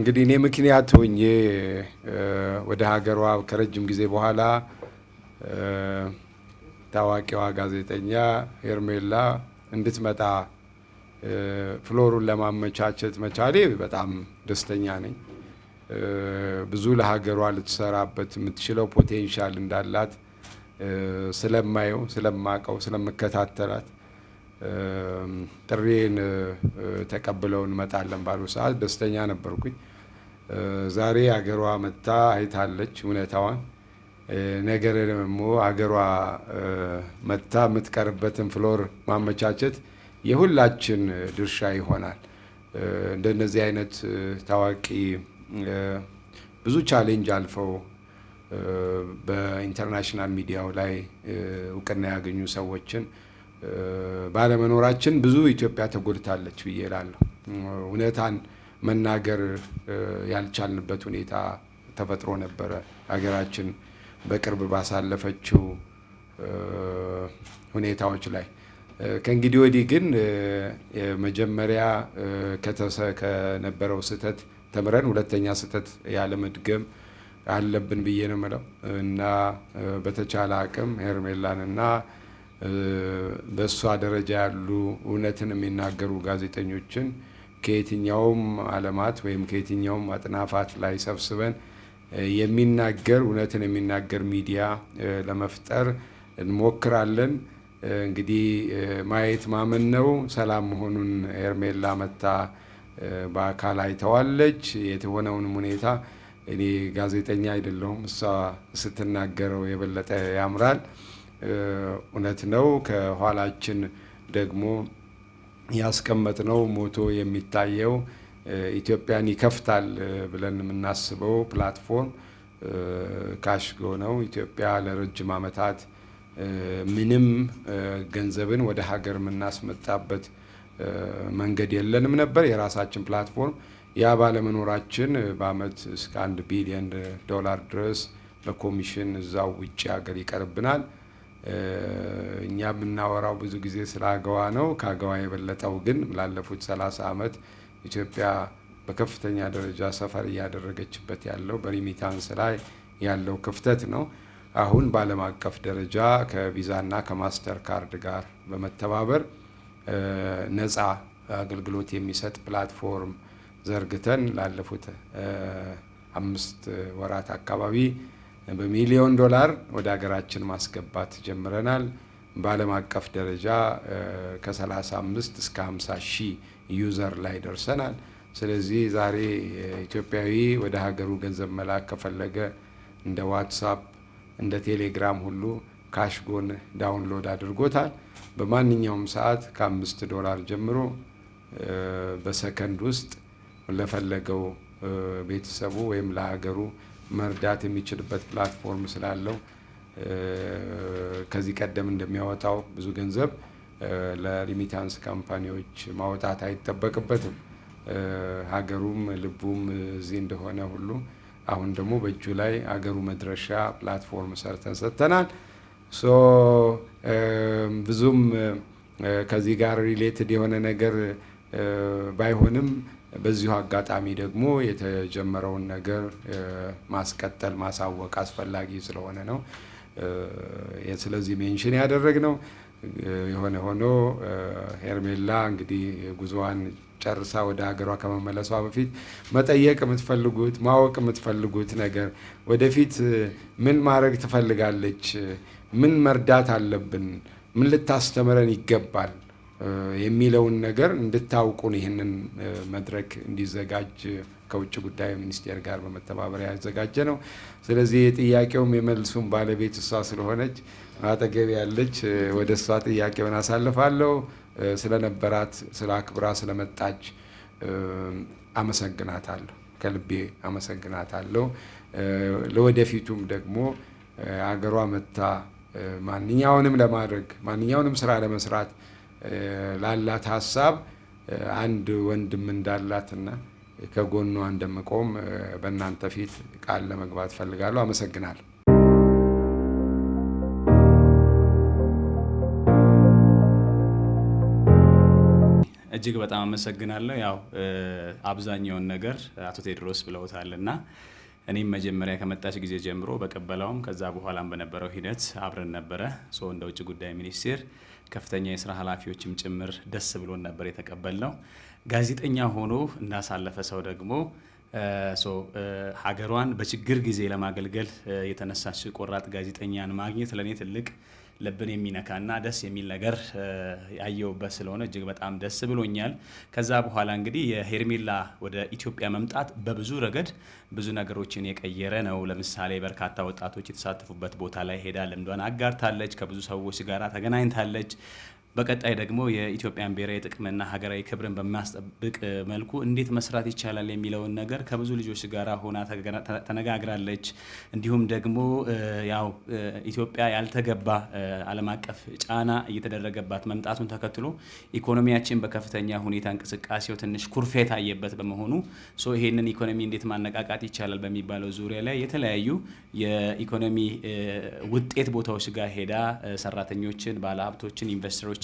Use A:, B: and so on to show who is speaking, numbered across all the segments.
A: እንግዲህ እኔ ምክንያት ሆኜ ወደ ሀገሯ ከረጅም ጊዜ በኋላ ታዋቂዋ ጋዜጠኛ ሄርሜላ እንድትመጣ ፍሎሩን ለማመቻቸት መቻሌ በጣም ደስተኛ ነኝ። ብዙ ለሀገሯ ልትሰራበት የምትችለው ፖቴንሻል እንዳላት ስለማየው ስለማቀው ስለምከታተላት ጥሬን ተቀብለው እንመጣለን ባሉ ሰዓት ደስተኛ ነበርኩኝ። ዛሬ ሀገሯ መጣ አይታለች እውነታዋን። ነገር ደግሞ ሀገሯ መጣ የምትቀርበትን ፍሎር ማመቻቸት የሁላችን ድርሻ ይሆናል። እንደነዚህ አይነት ታዋቂ ብዙ ቻሌንጅ አልፈው በኢንተርናሽናል ሚዲያው ላይ እውቅና ያገኙ ሰዎችን ባለመኖራችን ብዙ ኢትዮጵያ ተጎድታለች ብዬ እላለሁ። እውነታን መናገር ያልቻልንበት ሁኔታ ተፈጥሮ ነበረ ሀገራችን በቅርብ ባሳለፈችው ሁኔታዎች ላይ። ከእንግዲህ ወዲህ ግን መጀመሪያ ከነበረው ስህተት ተምረን ሁለተኛ ስህተት ያለመድገም አለብን ብዬ ነው የምለው እና በተቻለ አቅም ሄርሜላንና በእሷ ደረጃ ያሉ እውነትን የሚናገሩ ጋዜጠኞችን ከየትኛውም ዓለማት ወይም ከየትኛውም አጥናፋት ላይ ሰብስበን የሚናገር እውነትን የሚናገር ሚዲያ ለመፍጠር እንሞክራለን። እንግዲህ ማየት ማመን ነው። ሰላም መሆኑን ሄርሜላ መታ በአካል አይተዋለች። የተሆነውንም ሁኔታ እኔ ጋዜጠኛ አይደለሁም፣ እሷ ስትናገረው የበለጠ ያምራል። እውነት ነው። ከኋላችን ደግሞ ያስቀመጥነው ሞቶ የሚታየው ኢትዮጵያን ይከፍታል ብለን የምናስበው ፕላትፎርም ካሽጎ ነው። ኢትዮጵያ ለረጅም ዓመታት ምንም ገንዘብን ወደ ሀገር የምናስመጣበት መንገድ የለንም ነበር፣ የራሳችን ፕላትፎርም። ያ ባለመኖራችን በአመት እስከ $1 ቢሊዮን ድረስ በኮሚሽን እዛው ውጭ ሀገር ይቀርብናል። እኛ የምናወራው ብዙ ጊዜ ስለ አገዋ ነው። ከአገዋ የበለጠው ግን ላለፉት 30 ዓመት ኢትዮጵያ በከፍተኛ ደረጃ ሰፈር እያደረገችበት ያለው በሪሚታንስ ላይ ያለው ክፍተት ነው። አሁን በዓለም አቀፍ ደረጃ ከቪዛና ከማስተር ካርድ ጋር በመተባበር ነፃ አገልግሎት የሚሰጥ ፕላትፎርም ዘርግተን ላለፉት 5 ወራት አካባቢ በሚሊዮን ዶላር ወደ ሀገራችን ማስገባት ጀምረናል። በዓለም አቀፍ ደረጃ ከ35 እስከ 50 ሺህ ዩዘር ላይ ደርሰናል። ስለዚህ ዛሬ ኢትዮጵያዊ ወደ ሀገሩ ገንዘብ መላክ ከፈለገ እንደ ዋትሳፕ እንደ ቴሌግራም ሁሉ ካሽጎን ዳውንሎድ አድርጎታል። በማንኛውም ሰዓት $5 ጀምሮ በሰከንድ ውስጥ ለፈለገው ቤተሰቡ ወይም ለሀገሩ መርዳት የሚችልበት ፕላትፎርም ስላለው ከዚህ ቀደም እንደሚያወጣው ብዙ ገንዘብ ለሪሚታንስ ካምፓኒዎች ማውጣት አይጠበቅበትም። ሀገሩም ልቡም እዚህ እንደሆነ ሁሉ አሁን ደግሞ በእጁ ላይ ሀገሩ መድረሻ ፕላትፎርም ሰርተን ሰጥተናል። ብዙም ከዚህ ጋር ሪሌትድ የሆነ ነገር ባይሆንም በዚሁ አጋጣሚ ደግሞ የተጀመረውን ነገር ማስቀጠል ማሳወቅ አስፈላጊ ስለሆነ ነው ስለዚህ ሜንሽን ያደረግነው። የሆነ ሆኖ ሄርሜላ እንግዲህ ጉዞዋን ጨርሳ ወደ ሀገሯ ከመመለሷ በፊት መጠየቅ የምትፈልጉት ማወቅ የምትፈልጉት ነገር ወደፊት ምን ማድረግ ትፈልጋለች፣ ምን መርዳት አለብን፣ ምን ልታስተምረን ይገባል የሚለውን ነገር እንድታውቁን ይህንን መድረክ እንዲዘጋጅ ከውጭ ጉዳይ ሚኒስቴር ጋር በመተባበር ያዘጋጀ ነው። ስለዚህ የጥያቄውም የመልሱም ባለቤት እሷ ስለሆነች አጠገብ ያለች ወደ እሷ ጥያቄውን አሳልፋለሁ። ስለነበራት ስለ አክብራ ስለመጣች አመሰግናታለሁ፣ ከልቤ አመሰግናታለሁ። ለወደፊቱም ደግሞ አገሯ መታ ማንኛውንም ለማድረግ ማንኛውንም ስራ ለመስራት ላላት ሀሳብ አንድ ወንድም እንዳላትና ከጎኗ እንደምቆም በእናንተ ፊት ቃል ለመግባት ፈልጋለሁ። አመሰግናለሁ።
B: እጅግ በጣም አመሰግናለሁ። ያው አብዛኛውን ነገር አቶ ቴድሮስ ብለውታልና እኔም መጀመሪያ ከመጣች ጊዜ ጀምሮ በቀበላውም ከዛ በኋላም በነበረው ሂደት አብረን ነበረ። እንደ ውጭ ጉዳይ ሚኒስቴር ከፍተኛ የስራ ኃላፊዎችም ጭምር ደስ ብሎን ነበር የተቀበልነው። ጋዜጠኛ ሆኖ እንዳሳለፈ ሰው ደግሞ ሀገሯን በችግር ጊዜ ለማገልገል የተነሳች ቆራጥ ጋዜጠኛን ማግኘት ለኔ ትልቅ ልብን የሚነካና ደስ የሚል ነገር ያየውበት ስለሆነ እጅግ በጣም ደስ ብሎኛል። ከዛ በኋላ እንግዲህ የሄርሜላ ወደ ኢትዮጵያ መምጣት በብዙ ረገድ ብዙ ነገሮችን የቀየረ ነው። ለምሳሌ በርካታ ወጣቶች የተሳተፉበት ቦታ ላይ ሄዳ ልምዷን አጋርታለች፣ ከብዙ ሰዎች ጋር ተገናኝታለች። በቀጣይ ደግሞ የኢትዮጵያን ብሔራዊ ጥቅምና ሀገራዊ ክብርን በሚያስጠብቅ መልኩ እንዴት መስራት ይቻላል የሚለውን ነገር ከብዙ ልጆች ጋር ሆና ተነጋግራለች። እንዲሁም ደግሞ ያው ኢትዮጵያ ያልተገባ ዓለም አቀፍ ጫና እየተደረገባት መምጣቱን ተከትሎ ኢኮኖሚያችን በከፍተኛ ሁኔታ እንቅስቃሴው ትንሽ ኩርፌት አየበት በመሆኑ ይሄንን ኢኮኖሚ እንዴት ማነቃቃት ይቻላል በሚባለው ዙሪያ ላይ የተለያዩ የኢኮኖሚ ውጤት ቦታዎች ጋር ሄዳ ሰራተኞችን፣ ባለሀብቶችን፣ ኢንቨስተሮችን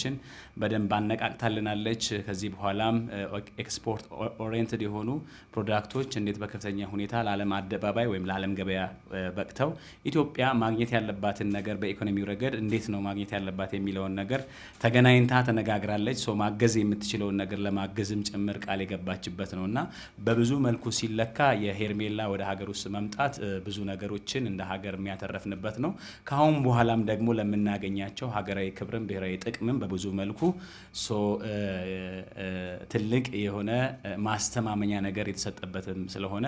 B: በደንብ አነቃቅታልናለች። ከዚህ በኋላም ኤክስፖርት ኦሪየንትድ የሆኑ ፕሮዳክቶች እንዴት በከፍተኛ ሁኔታ ለዓለም አደባባይ ወይም ለዓለም ገበያ በቅተው ኢትዮጵያ ማግኘት ያለባትን ነገር በኢኮኖሚው ረገድ እንዴት ነው ማግኘት ያለባት የሚለውን ነገር ተገናኝታ ተነጋግራለች። ማገዝ የምትችለውን ነገር ለማገዝም ጭምር ቃል የገባችበት ነውና በብዙ መልኩ ሲለካ የሄርሜላ ወደ ሀገር ውስጥ መምጣት ብዙ ነገሮችን እንደ ሀገር የሚያተረፍንበት ነው። ከአሁን በኋላም ደግሞ ለምናገኛቸው ሀገራዊ ክብርን ብሔራዊ ጥቅምን በብዙ መልኩ ትልቅ የሆነ ማስተማመኛ ነገር የተሰጠበትም ስለሆነ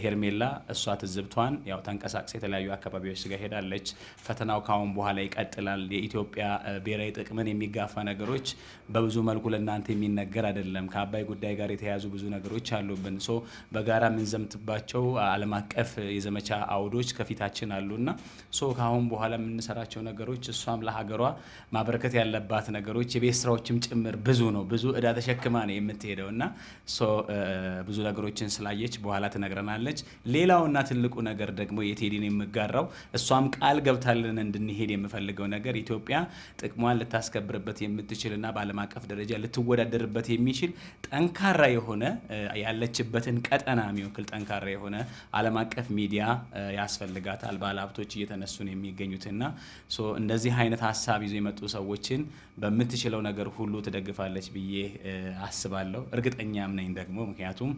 B: ሄርሜላ እሷ ትዝብቷን ያው ተንቀሳቅሳ የተለያዩ አካባቢዎች ጋር ሄዳለች። ፈተናው ካሁን በኋላ ይቀጥላል። የኢትዮጵያ ብሔራዊ ጥቅምን የሚጋፋ ነገሮች በብዙ መልኩ ለእናንተ የሚነገር አይደለም። ከአባይ ጉዳይ ጋር የተያያዙ ብዙ ነገሮች አሉብን። በጋራ የምንዘምትባቸው ዓለም አቀፍ የዘመቻ አውዶች ከፊታችን አሉና ካሁን በኋላ የምንሰራቸው ነገሮች እሷም ለሀገሯ ማበረከት ያለባት ነገሮች የቤት ስራዎችም ጭምር ብዙ ነው። ብዙ እዳ ተሸክማ ነው የምትሄደውና ብዙ ነገሮችን ስላየች በኋላ ትነግረናለች። ሌላውና ትልቁ ነገር ደግሞ የቴዲን የምጋራው እሷም ቃል ገብታልን እንድንሄድ የምፈልገው ነገር ኢትዮጵያ ጥቅሟን ልታስከብርበት የምትችልና በዓለም አቀፍ ደረጃ ልትወዳደርበት የሚችል ጠንካራ የሆነ ያለችበትን ቀጠና የሚወክል ጠንካራ የሆነ ዓለም አቀፍ ሚዲያ ያስፈልጋታል። ባለሀብቶች እየተነሱ ነው የሚገኙትና እንደዚህ አይነት ሀሳብ ይዞ የመጡ ሰዎችን በምትችለው ነገር ሁሉ ትደግፋለች ብዬ አስባለሁ። እርግጠኛም ነኝ ደግሞ ምክንያቱም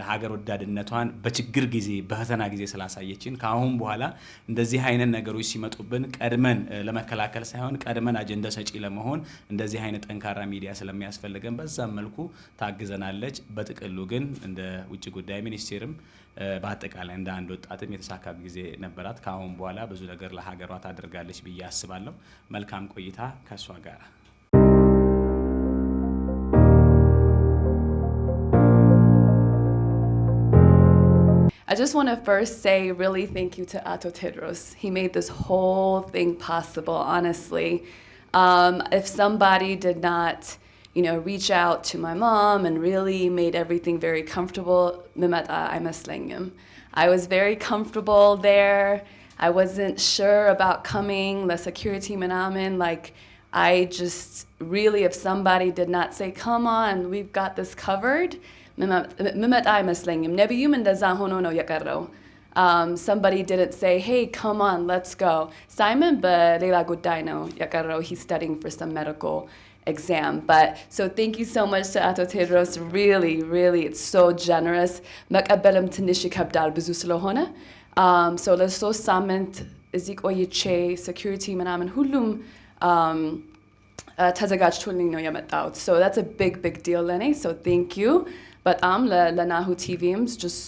B: ሀገር ወዳድነቷን በችግር ጊዜ በፈተና ጊዜ ስላሳየችን ከአሁን በኋላ እንደዚህ አይነት ነገሮች ሲመጡብን ቀድመን ለመከላከል ሳይሆን ቀድመን አጀንዳ ሰጪ ለመሆን እንደዚህ አይነት ጠንካራ ሚዲያ ስለሚያስፈልገን በዛም መልኩ ታግዘናለች። በጥቅሉ ግን እንደ ውጭ ጉዳይ ሚኒስቴርም በአጠቃላይ እንደ አንድ ወጣትም የተሳካ ጊዜ ነበራት። ከአሁን በኋላ ብዙ ነገር ለሀገሯ ታደርጋለች ብዬ አስባለሁ። መልካም ቆይታ ከሷ ጋር።
C: I just want to first say really thank you to Ato Tedros. He made this whole thing possible, honestly. If somebody did not, reach out to my mom and really made everything very comfortable, I was very comfortable there. I wasn't sure about coming, the security manaman, I just really, if somebody did not say, come on, we've got this covered, somebody didn't say, hey, come on, let's go. Simon, he's studying for some medical exam. So thank you so much to Ato Tedros. Really, really, it's so generous. So let's so summit እዚህ ቆይቼ security ምናምን ሁሉም ተዘጋጅቶልኝ ነው የመጣሁት. So that's a big deal ለኔ. So thank you. በጣም ለናሁ ቲቪም just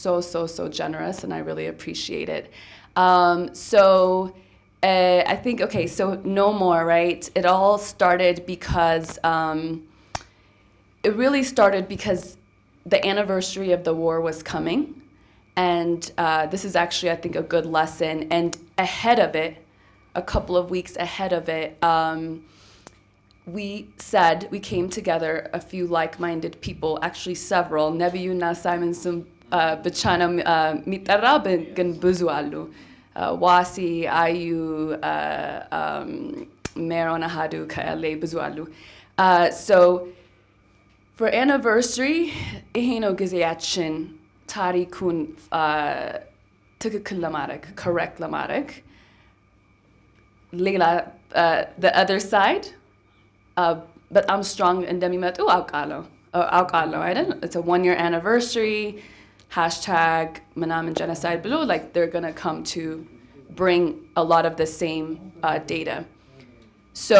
C: so generous and I really appreciate it. I think, okay, so no more, right? It all started because, it really started because the anniversary of the war was coming. And this is actually, I think, a good lesson. And ahead of it, a couple of weeks ahead of it, we came together, a few like-minded people, actually several. Nebiyuna Simonsum Bichana Mitara bin Buzu alu. Wasi, Ayu, Meron Ahadu, Kaele, Buzu alu. So for anniversary, ይሄ ነው ጊዜያችን ታሪኩን ትክክል ለማድረግ correct ለማድረግ ሌላ the other side በጣም strong እንደሚመጡ አውቃለሁ አይደል? It's a 1 year anniversary hashtag ምናምን genocide ብሎ like they're gonna come to bring a lot of the same data. So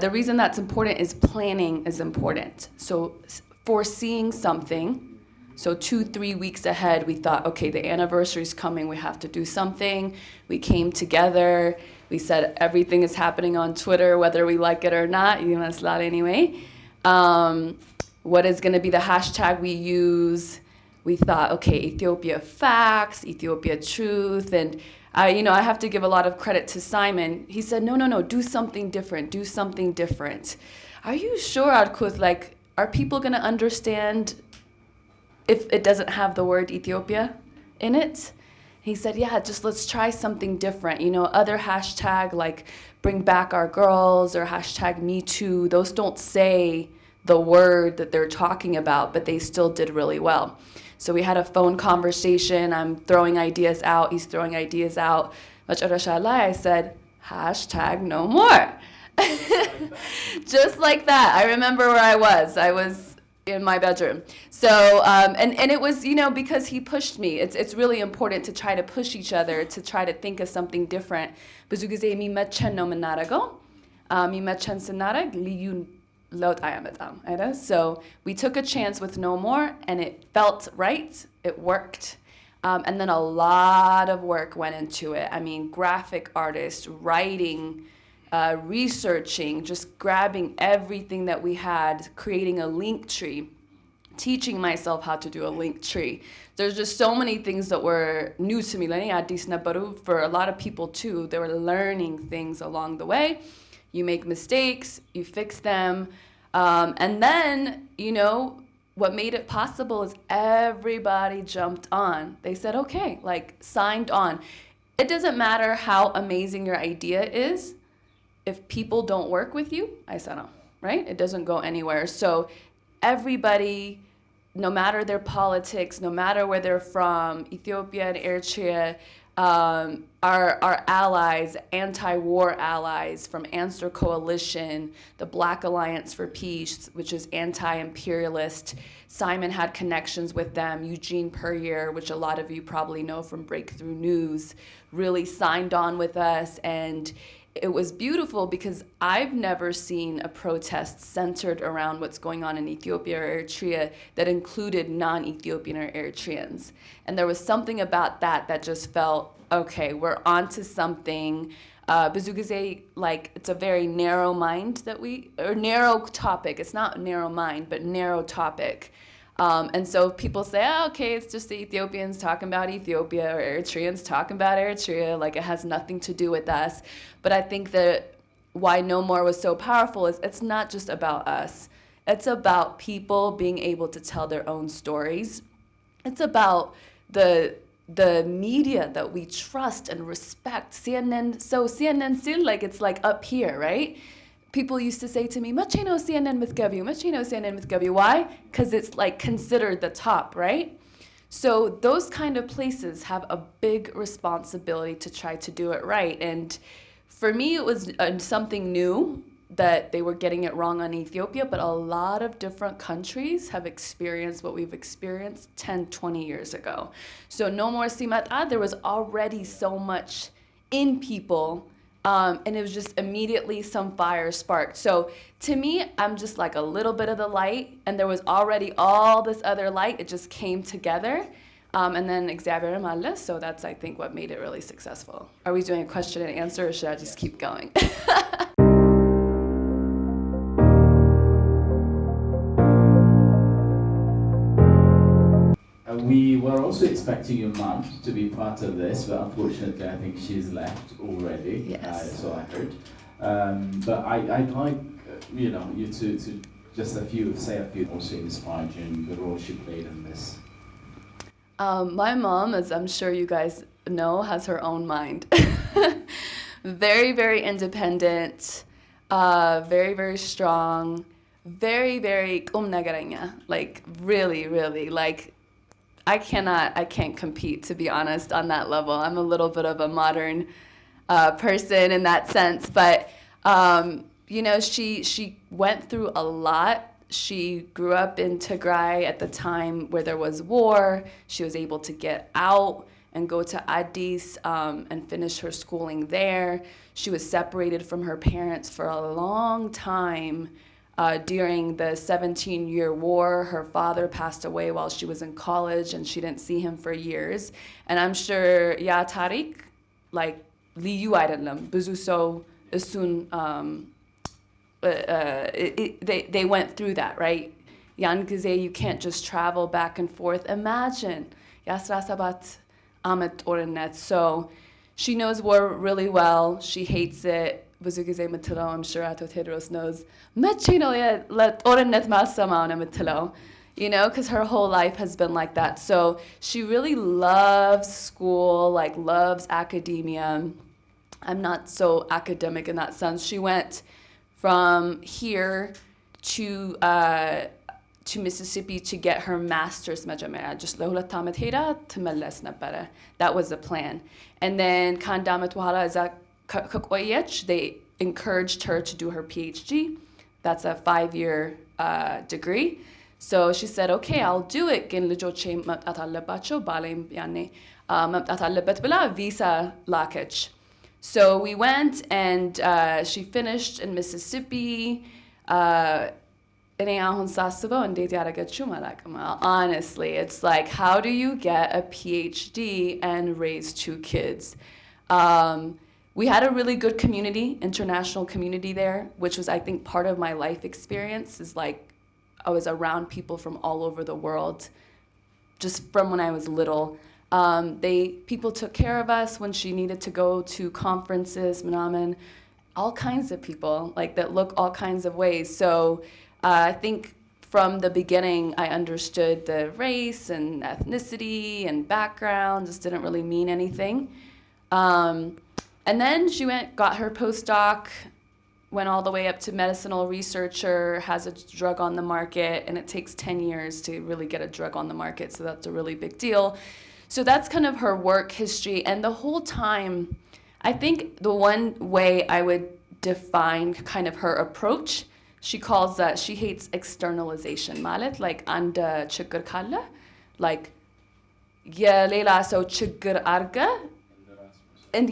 C: the reason that's important is planning is important. So foreseeing something, so 2-3 weeks ahead, we thought, okay, the anniversary is coming. We have to do something. We came together. We said everything is happening on Twitter, whether we like it or not. You must not anyway. What is going to be the hashtag we use? We thought, okay, Ethiopia facts, Ethiopia truth, and I have to give a lot of credit to Simon. He said, no, do something different. Do something different. Are you sure, Adkuth, like, are people going to understand if it doesn't have the word Ethiopia in it? He said, yeah, just let's try something different. Other hashtag like bring back our girls or hashtag me too, those don't say the word that they're talking about, but they still did really well. So we had a phone conversation. I'm throwing ideas out. He's throwing ideas out. I said, hashtag no more. Just like that. I remember where I was. I was in my bedroom. So, and it was, because he pushed me. It's really important to try to push each other, to try to think of something different. ብዙ ጊዜ የሚመቸን ነው የምናደርገው የሚመቸን ስናደርግ ልዩ ለውጥ አያመጣም አይደል? So we took a chance with no more and it felt right. It worked. And then a lot of work went into it. I mean, graphic artists, writing, researching, just grabbing everything that we had, creating a link tree, teaching myself how to do a link tree. There's just so many things that were new to me. For a lot of people too, they were learning things along the way. You make mistakes, you fix them. And then, what made it possible is everybody jumped on. They said, okay, like signed on. It doesn't matter how amazing your idea is. If people don't work with you, I said no, right? It doesn't go anywhere. So everybody, no matter their politics, no matter where they're from, Ethiopia and Eritrea, our allies, anti-war allies from Answer Coalition, the Black Alliance for Peace, which is anti-imperialist. Simon had connections with them. Eugene Puryear, which a lot of you probably know from Breakthrough News, really signed on with us. And it was beautiful because I've never seen a protest centered around what's going on in Ethiopia or Eritrea that included non-Ethiopian or Eritreans. And there was something about that just felt, okay, we're onto something. ብዙ ጊዜ, like, it's a very narrow mind or narrow topic. It's not narrow mind, but narrow topic. And so people say, okay, it's just the Ethiopians talking about Ethiopia or Eritreans talking about Eritrea, like it has nothing to do with us. But I think that why No More was so powerful is it's not just about us. It's about people being able to tell their own stories. It's about the media that we trust and respect. CNN still, like, it's like up here, right? People used to say to me, "Mache no CNN with Gabi, mache no CNN with Gabi." Why? Because it's like considered the top, right? So those kind of places have a big responsibility to try to do it right. And for me, it was something new that they were getting it wrong on Ethiopia, but a lot of different countries have experienced what we've experienced 10, 20 years ago. So No More Simata, there was already so much in people. And it was just immediately some fire sparked. So to me, I'm just like a little bit of the light, and there was already all this other light. It just came together. And then Xavier Males, so that's, I think, what made it really successful. Are we doing a question and answer, or should I just keep going?
D: We were also expecting your mom to be part of this, but unfortunately, I think she's left already.
C: Yes.
D: So I heard. But I'd like, you to just say a few also inspired you and the role she played in this.
C: My mom, as I'm sure you guys know, has her own mind. Very, very independent, very, very strong, very, very nagaranya. Like really, really. Like I can't compete, to be honest, on that level. I'm a little bit of a modern person in that sense, but you know, she went through a lot. She grew up in Tigray at the time where there was war. She was able to get out and go to Addis and finish her schooling there. She was separated from her parents for a long time. During the 17-year war, her father passed away while she was in college, and she didn't see him for years. And I'm sure ያ ታሪክ like ልዩ አይደለም ብዙ ሰው እሱን they went through that, right? ያን ጊዜ you can't just travel back and forth. Imagine የ17 ዓመት ጦርነት. So she knows war really well. She hates it. ብዙ ጊዜ የምትለው I'm sure አቶ ቴድሮስ knows መቼ ነው ለጦርነት ማልሰማው ነው የምትለው, you know, because her whole life has been like that. So she really loves school, like loves academia. I'm not so academic in that sense. She went from here to Mississippi to get her master's መጀመሪያ just ለሁለት ዓመት ሄዳ ትመለስ ነበረ. That was the plan. And then ከአንድ ዓመት በኋላ እዛ ከቆየች they encouraged her to do her PhD. That's a 5-year degree. So she said, okay, I'll do it. ግን ልጆቼ መምጣት አለባቸው ባሌም ያኔ መምጣት አለበት ብላ visa ላከች. So we went and she finished in Mississippi. እኔ አሁን ሳስበው እንዴት ያደረገችው አላውቅም. Honestly, it's like, how do you get a PhD and raise 2 kids? We had a really good community, international community there, which was, I think, part of my life experience, is like I was around people from all over the world, just from when I was little. People took care of us when she needed to go to conferences, manamen, all kinds of people, like that look all kinds of ways. So I think from the beginning, I understood the race and ethnicity and background just didn't really mean anything. And then she got her postdoc, went all the way up to medicinal researcher, has a drug on the market, and it takes 10 years to really get a drug on the market, so that's a really big deal. So that's kind of her work history, and the whole time, I think the one way I would define kind of her approach, she calls that, she hates externalization, ማለት like አንድ ችግር ካለ like የሌላ ሰው ችግር አድርገህ and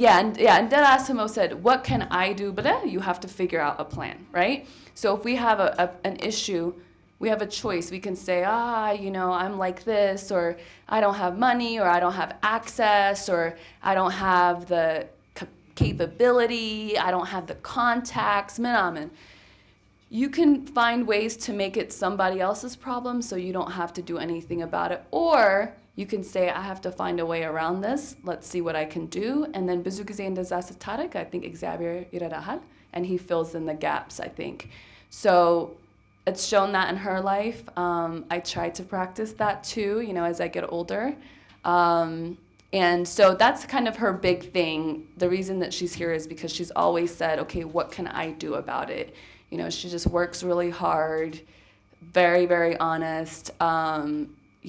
C: እንደ ራስህ መውሰድ, what can I do ብለህ you have to figure out a plan, right? So if we have an issue, we have a choice. We can say, you know, I'm like this, or I don't have money, or I don't have access, or I don't have the capability, I don't have the contacts, ምናምን. You can find ways to make it somebody else's problem so you don't have to do anything about it. Or you can say, I have to find a way around this. Let's see what I can do. And then ብዙ ጊዜ እንደዛ ስታደርግ, I think እግዚአብሔር ይረዳሃል, and he fills in the gaps, I think. So it's shown that in her life. I try to practice that too, you know, as I get older. And so that's kind of her big thing. The reason that she's here is because she's always said, okay, what can I do about it? You know, she just works really hard, very, very honest,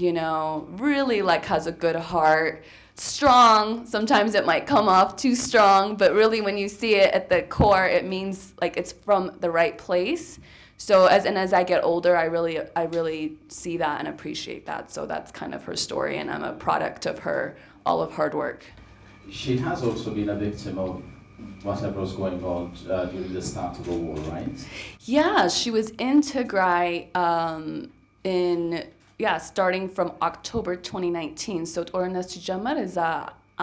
C: you know, really like has a good heart, strong. Sometimes it might come off too strong, but really when you see it at the core, it means like it's from the right place. So as I get older, I really see that and appreciate that. So that's kind of her story, and I'm a product of all of hard work.
D: She has also been a victim of whatever was going on during the start of the war, right?
C: Yeah, she was in Tigray starting from October 2019. So ጦርነት ሲጀመር እዛ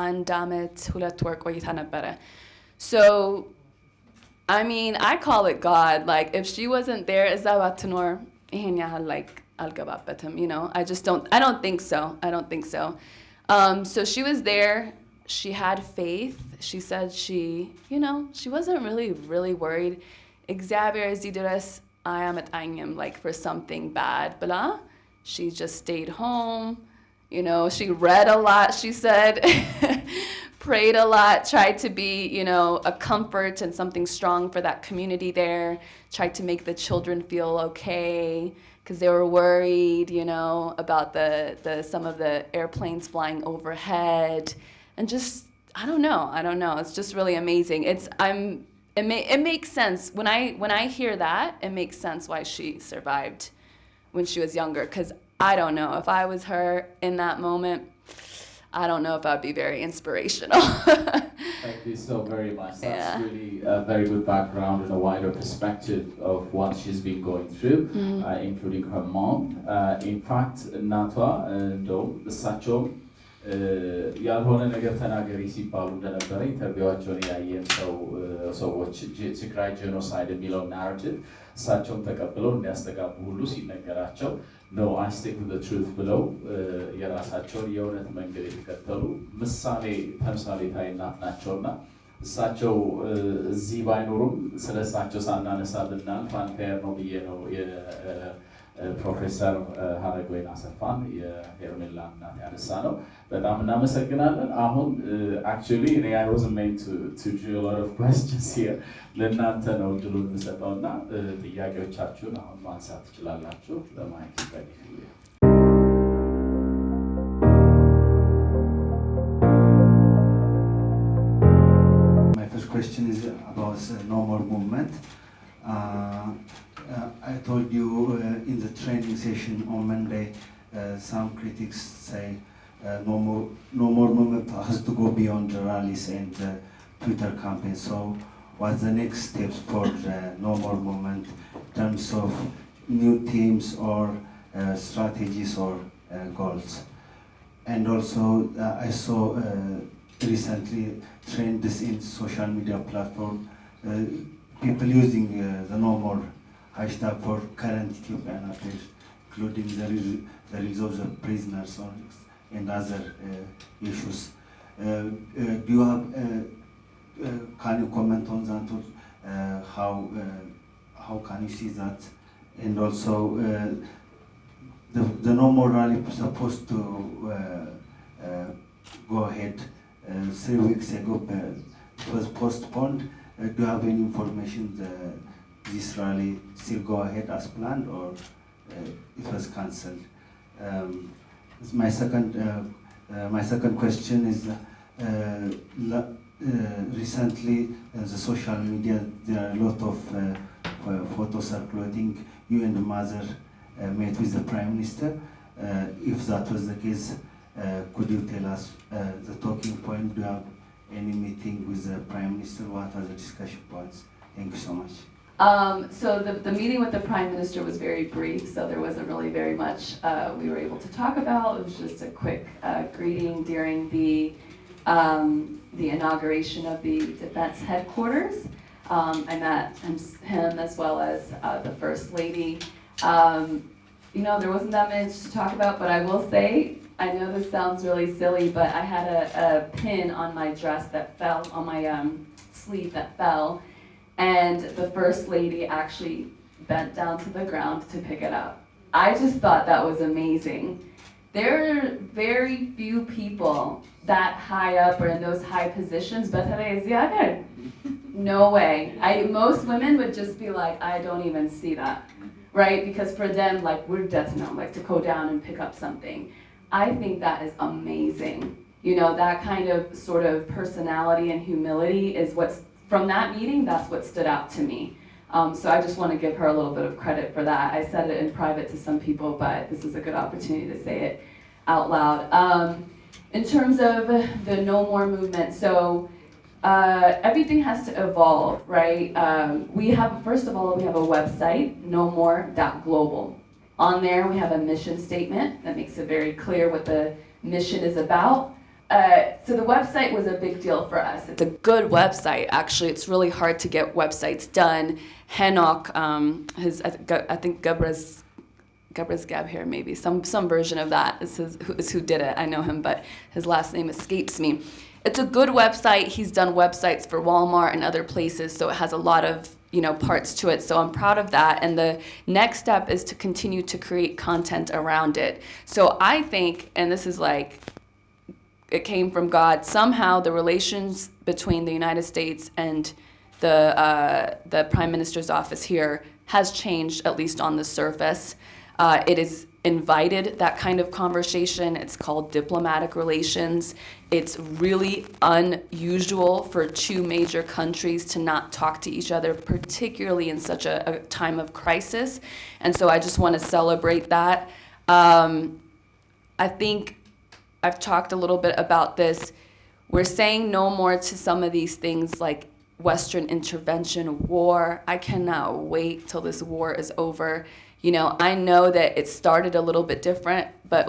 C: 1 ዓመት 2 ወር ቆይታ ነበረ. So I mean, I call it God. Like if she wasn't there, እዛ ባትኖር ይሄን ያህል like አልገባበትም, you know. I don't think so. So she was there. She had faith. She said she wasn't really worried. እግዚአብሔር እዚህ ድረስ አያመጣኝም like for something bad, ብላ she just stayed home. You know, she read a lot, she said. prayed a lot, tried to be, you know, a comfort and something strong for that community there, tried to make the children feel okay because they were worried, you know, about the some of the airplanes flying overhead, and just I don't know. It's just really amazing. It makes sense when I hear that. It makes sense why she survived when she was younger, because I don't know if I was her in that moment. I don't know if I'd be very inspirational.
D: Thank you so very much. That's really a very good background and a wider perspective of what she's been going through, including her mom. In fact, እናቷ እንደውም እሳቸውም ያልሆነ ነገር ተናገሪ ሲባሉ እንደነበረ ኢንተርቪዋቸውን ያየን ሰዎች ትግራይ ጄኖሳይድ የሚለው ናሬቲቭ እሳቸውም ተቀብለው እንዲያስተጋቡ ሁሉ ሲነገራቸው ነው I stick with the truth ብለው የራሳቸውን የእውነት መንገድ የተከተሉ ምሳሌ ተምሳሌታዊ እናት ናቸውና እሳቸው እዚህ ባይኖሩም ስለ እሳቸው ሳናነሳ ብናልፍ አንፌር ነው ብዬ ነው ፕሮፌሰር ሀረገወይን አሰፋን የሄርሜላ እናት ያነሳ ነው። በጣም እናመሰግናለን። አሁን actually I wasn't meant to do a lot of questions here. ለእናንተ ነው እድሉን የምሰጠውና ጥያቄዎቻችሁን አሁን ማንሳት ትችላላችሁ። ለማይክ በዲህ
E: My first question is about No More movement. I told you in the training session on Monday, some critics say no more movement has to go beyond the rallies and Twitter campaigns. So what's the next steps for the No More movement in terms of new themes or strategies or goals? And also I saw recently trends in social media platform, people using the No More hashtag for current Ethiopian affairs, including the release of the prisoners and other issues. Do you have? Can you comment on that? How can you see that? And also, the No More rally was supposed to go ahead 3 weeks ago, but it was postponed. Do you have any information? This rally still go ahead as planned, or it was cancelled? My second question is recently in the social media there are a lot of photos circulating. You and the mother met with the Prime Minister. If that was the case, could you tell us the talking point? Do you have any meeting with the Prime Minister? What are the discussion points? Thank you so much.
C: So the meeting with the Prime Minister was very brief, so there wasn't really very much we were able to talk about. It was just a quick greeting during the inauguration of the Defense Headquarters. I met him as well as the First Lady. You know, there wasn't that much to talk about, but I will say, I know this sounds really silly, but I had a pin on my dress that fell, on my sleeve that fell. And the First Lady actually bent down to the ground to pick it up. I just thought that was amazing. There are very few people that high up or in those high positions, but no way. Most women would just be like, I don't even see that, right? Because for them, like, we're death now, like to go down and pick up something. I think that is amazing. You know, that kind of sort of personality and humility is what's, from that meeting, that's what stood out to me. So I just want to give her a little bit of credit for that. I said it in private to some people, but this is a good opportunity to say it out loud. In terms of the No More movement, so everything has to evolve, right? First of all, we have a website, nomore.global. On there, we have a mission statement that makes it very clear what the mission is about. So the website was a big deal for us. It's a good website, actually. It's really hard to get websites done. Henok, I think Gabra's Gab here, maybe some version of that is who did it. I know him, but his last name escapes me. It's a good website. He's done websites for Walmart and other places, so it has a lot of parts to it. So I'm proud of that. And the next step is to continue to create content around it. So I think, and this is like it came from God. Somehow the relations between the United States and the Prime Minister's office here has changed, at least on the surface. It is invited that kind of conversation. It's called diplomatic relations. It's really unusual for two major countries to not talk to each other, particularly in such a time of crisis. And so I just want to celebrate that. I think I've talked a little bit about this. We're saying no more to some of these things like Western intervention, war. I cannot wait till this war is over. You know, I know that it started a little bit different, but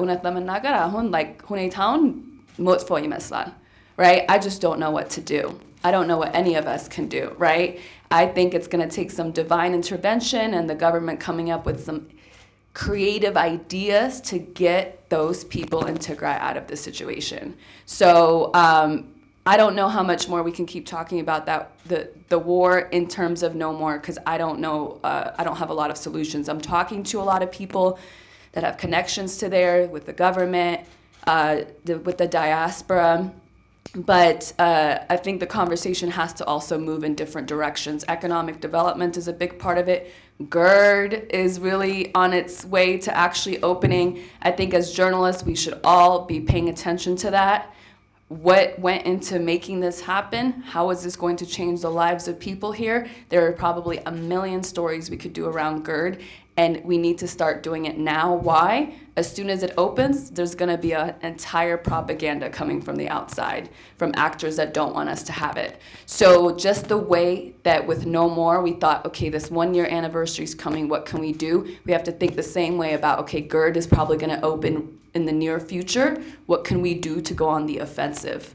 C: right? I just don't know what to do. I don't know what any of us can do, right? I think it's going to take some divine intervention and the government coming up with some creative ideas to get those people in Tigray out of this situation. So I don't know how much more we can keep talking about that, the war in terms of no more, because I don't know, I don't have a lot of solutions. I'm talking to a lot of people that have connections to there with the government, with the diaspora. But I think the conversation has to also move in different directions. Economic development is a big part of it. GERD is really on its way to actually opening. I think as journalists, we should all be paying attention to that. What went into making this happen? How is this going to change the lives of people here? There are probably a million stories we could do around GERD, and we need to start doing it now. Why? As soon as it opens, there's going to be an entire propaganda coming from the outside, from actors that don't want us to have it. So just the way that with No More, we thought, okay, this 1 year anniversary is coming, what can we do? We have to think the same way about, okay, GERD is probably going to open in the near future. What can we do to go on the offensive?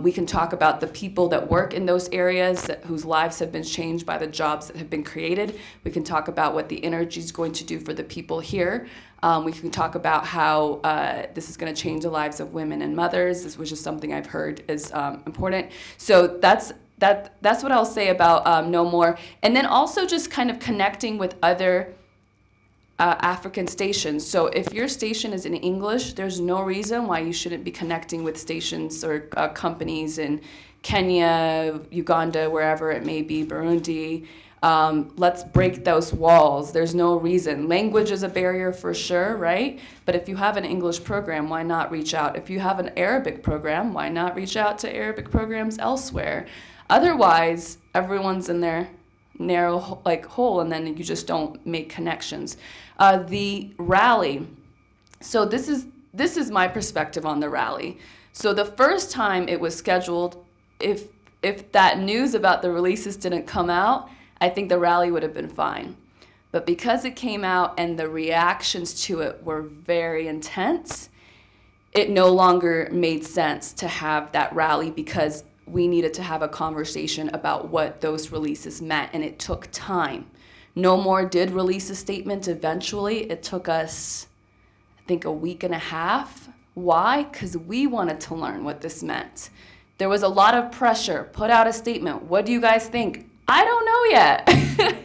C: We can talk about the people that work in those areas whose lives have been changed by the jobs that have been created. We can talk about what the energy is going to do for the people here. We can talk about how this is going to change the lives of women and mothers, which is something I've heard is important. So that's what I'll say about No More. And then also just kind of connecting with other African stations. So if your station is in English, there's no reason why you shouldn't be connecting with stations or companies in Kenya, Uganda, wherever it may be, Burundi. Let's break those walls. There's no reason. Language is a barrier for sure, right? But if you have an English program, why not reach out? If you have an Arabic program, why not reach out to Arabic programs elsewhere? Otherwise, everyone's in their narrow hole, and then you just don't make connections. The rally. So this is my perspective on the rally. So the first time it was scheduled, if that news about the releases didn't come out, I think the rally would have been fine. But because it came out and the reactions to it were very intense, it no longer made sense to have that rally because we needed to have a conversation about what those releases meant, and it took time. No More did release a statement eventually. It took us, I think, a week and a half. Why? Because we wanted to learn what this meant. There was a lot of pressure. Put out a statement. What do you guys think? I don't know yet.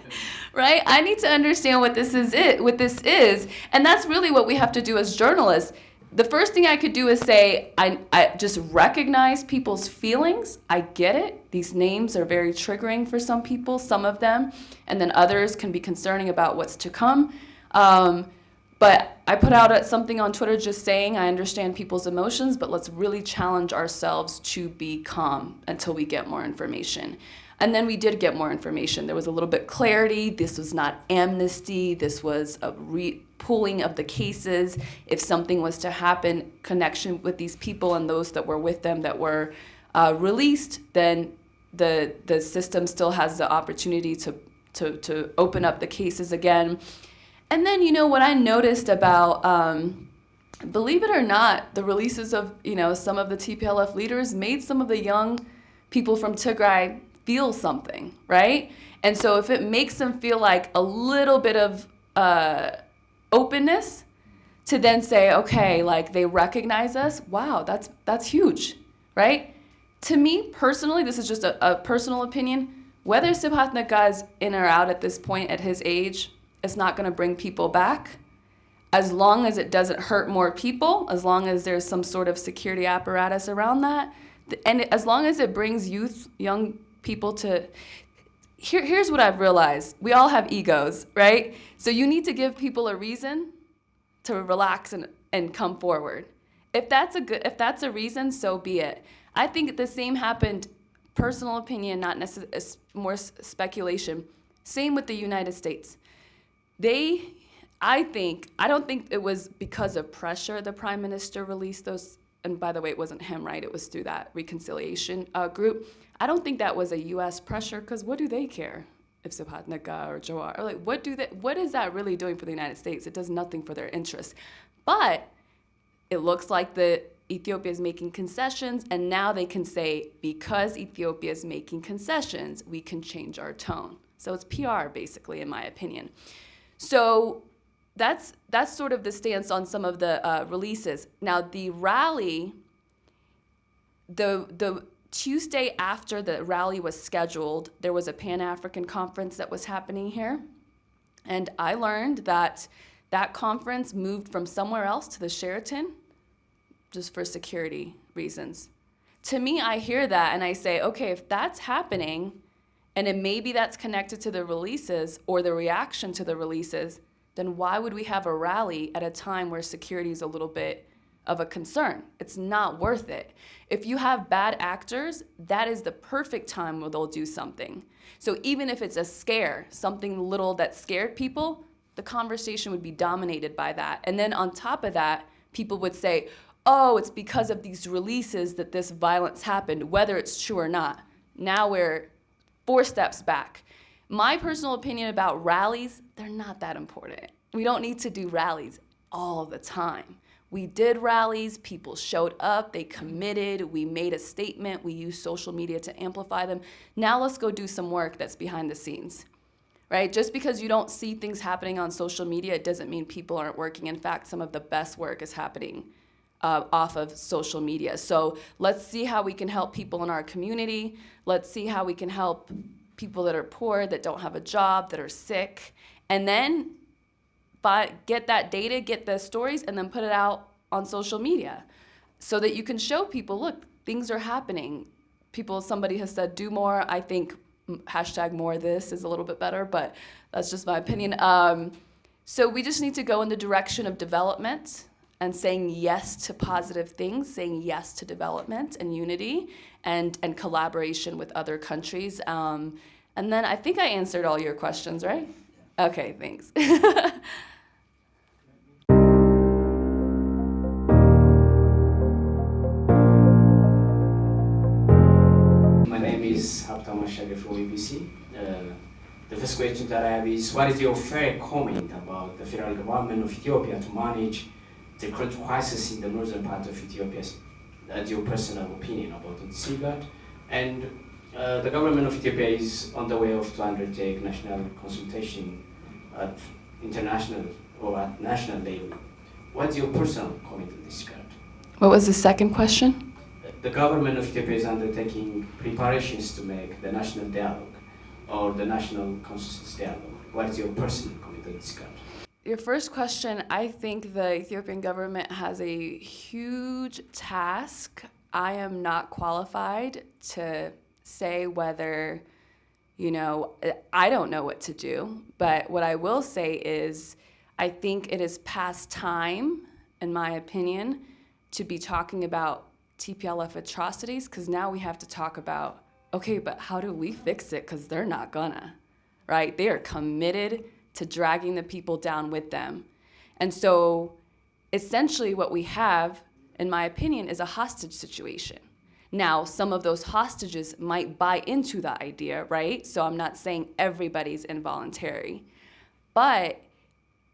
C: Right? I need to understand what this is. And that's really what we have to do as journalists. The first thing I could do is say, I just recognize people's feelings. I get it. These names are very triggering for some people, some of them, and then others can be concerning about what's to come. But I put out something on Twitter just saying, I understand people's emotions, but let's really challenge ourselves to be calm until we get more information. And then we did get more information. There was a little bit clarity. This was not amnesty. This was a pooling of the cases. If something was to happen, connection with these people and those that were with them that were released, then the system still has the opportunity to open up the cases again. And then, you know, what I noticed about, believe it or not, the releases of, you know, some of the TPLF leaders made some of the young people from Tigray feel something, right? And so if it makes them feel like a little bit of openness to then say, okay, like they recognize us, wow, that's huge, right? To me personally, this is just a personal opinion, whether Sibhat Nagga is in or out at this point at his age, it's not going to bring people back. as long as it doesn't hurt more people, as long as there's some sort of security apparatus around that, and as long as it brings young people to... Here's what I've realized. We all have egos, right? So you need to give people a reason to relax and come forward. If that's a reason, so be it. I think the same happened, personal opinion, not necessarily more speculation. Same with the United States. I don't think it was because of pressure the Prime Minister released those, and by the way, it wasn't him, right? It was through that reconciliation group. I don't think that was a U.S. pressure, because what do they care if Subhatnika or Jawar, or like, what is that really doing for the United States? It does nothing for their interests. But it looks like Ethiopia is making concessions, and now they can say, because Ethiopia is making concessions, we can change our tone. So it's PR, basically, in my opinion. So that's sort of the stance on some of the releases. Now, the rally, the Tuesday after the rally was scheduled, there was a Pan-African conference that was happening here. And I learned that that conference moved from somewhere else to the Sheraton just for security reasons. To me, I hear that and I say, okay, if that's happening, and maybe that's connected to the releases or the reaction to the releases, then why would we have a rally at a time where security is a little bit of a concern? It's not worth it. If you have bad actors, that is the perfect time where they'll do something. So even if it's a scare, something little that scared people, the conversation would be dominated by that. And then on top of that, people would say, oh, it's because of these releases that this violence happened, whether it's true or not. Now we're 4 steps back. My personal opinion about rallies, they're not that important. We don't need to do rallies all the time. We did rallies, people showed up, they committed, we made a statement, we used social media to amplify them. Now let's go do some work that's behind the scenes, right? Just because you don't see things happening on social media, it doesn't mean people aren't working. In fact, some of the best work is happening off of social media. So let's see how we can help people in our community. Let's see how we can help people that are poor, that don't have a job, that are sick, and then get that data, get the stories, and then put it out on social media so that you can show people, look, things are happening. Somebody has said, do more. I think hashtag more this is a little bit better, but that's just my opinion. So we just need to go in the direction of development and saying yes to positive things, saying yes to development and unity and collaboration with other countries. And then I think I answered all your questions, right? Okay, thanks.
F: My name is Habtam Ashari from ABC. The first question that I have is, what is your fair comment about the federal government of Ethiopia to manage the current crisis in the northern part of Ethiopia? That's your personal opinion about this regard. And the government of Ethiopia is on the way to undertake national consultation at international or at national level. What's your personal comment on this regard?
C: What was the second question?
F: The government of Ethiopia is undertaking preparations to make the national dialogue or the national consensus dialogue. What is your personal comment on this regard?
C: Your first question, I think the Ethiopian government has a huge task. I am not qualified to say whether, I don't know what to do. But what I will say is, I think it is past time, in my opinion, to be talking about TPLF atrocities, because now we have to talk about, okay, but how do we fix it? Because they're not gonna, right? They are committed to dragging the people down with them. And so essentially what we have, in my opinion, is a hostage situation. Now, some of those hostages might buy into the idea, right? So I'm not saying everybody's involuntary. But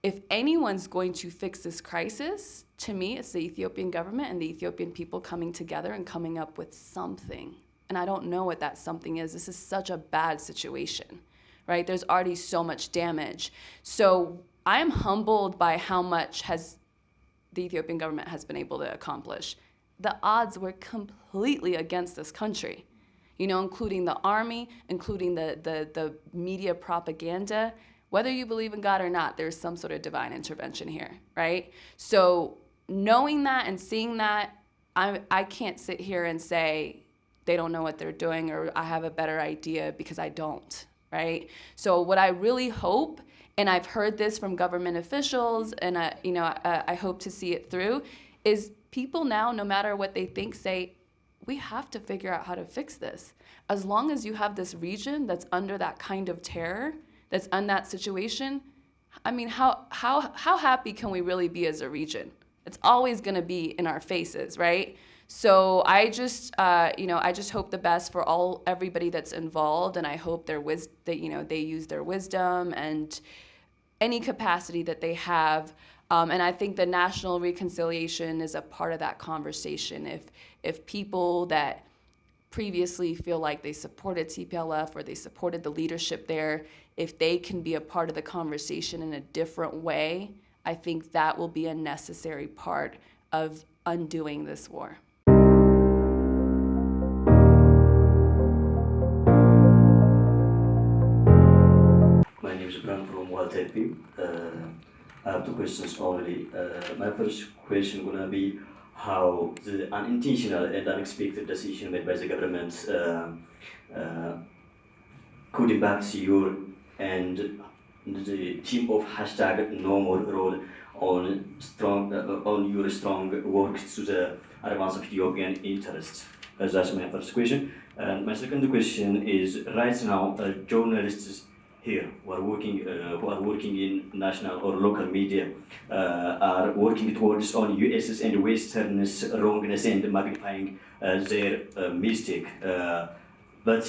C: if anyone's going to fix this crisis, to me, it's the Ethiopian government and the Ethiopian people coming together and coming up with something. And I don't know what that something is. This is such a bad situation, right? There's already so much damage. So I am humbled by how much the Ethiopian government has been able to accomplish. The odds were completely against this country, including the army, including the media propaganda. whether you believe in God or not, there's some sort of divine intervention here, right? So knowing that and seeing that, I can't sit here and say they don't know what they're doing or I have a better idea, because I don't, right? So what I really hope, and I've heard this from government officials, and I hope to see it through, is people now, no matter what they think, say, we have to figure out how to fix this. As long as you have this region that's under that kind of terror, that's in that situation, I mean, how happy can we really be as a region? It's always going to be in our faces, right? So I just hope the best for everybody that's involved, and I hope they use their wisdom and any capacity that they have. And I think the national reconciliation is a part of that conversation. If people that previously feel like they supported TPLF or they supported the leadership there, if they can be a part of the conversation in a different way, I think that will be a necessary part of undoing this war.
G: My name is Bram from ETHIOPIA. I have two questions only. My first question gonna be how the unintentional and unexpected decision made by the government could impact your and the team of hashtag no more role on your strong work to the advance of Ethiopian interests. That's my first question. And my second question is, right now, journalists here who are working in national or local media are working towards on US's and Western's wrongness and magnifying their mistake. But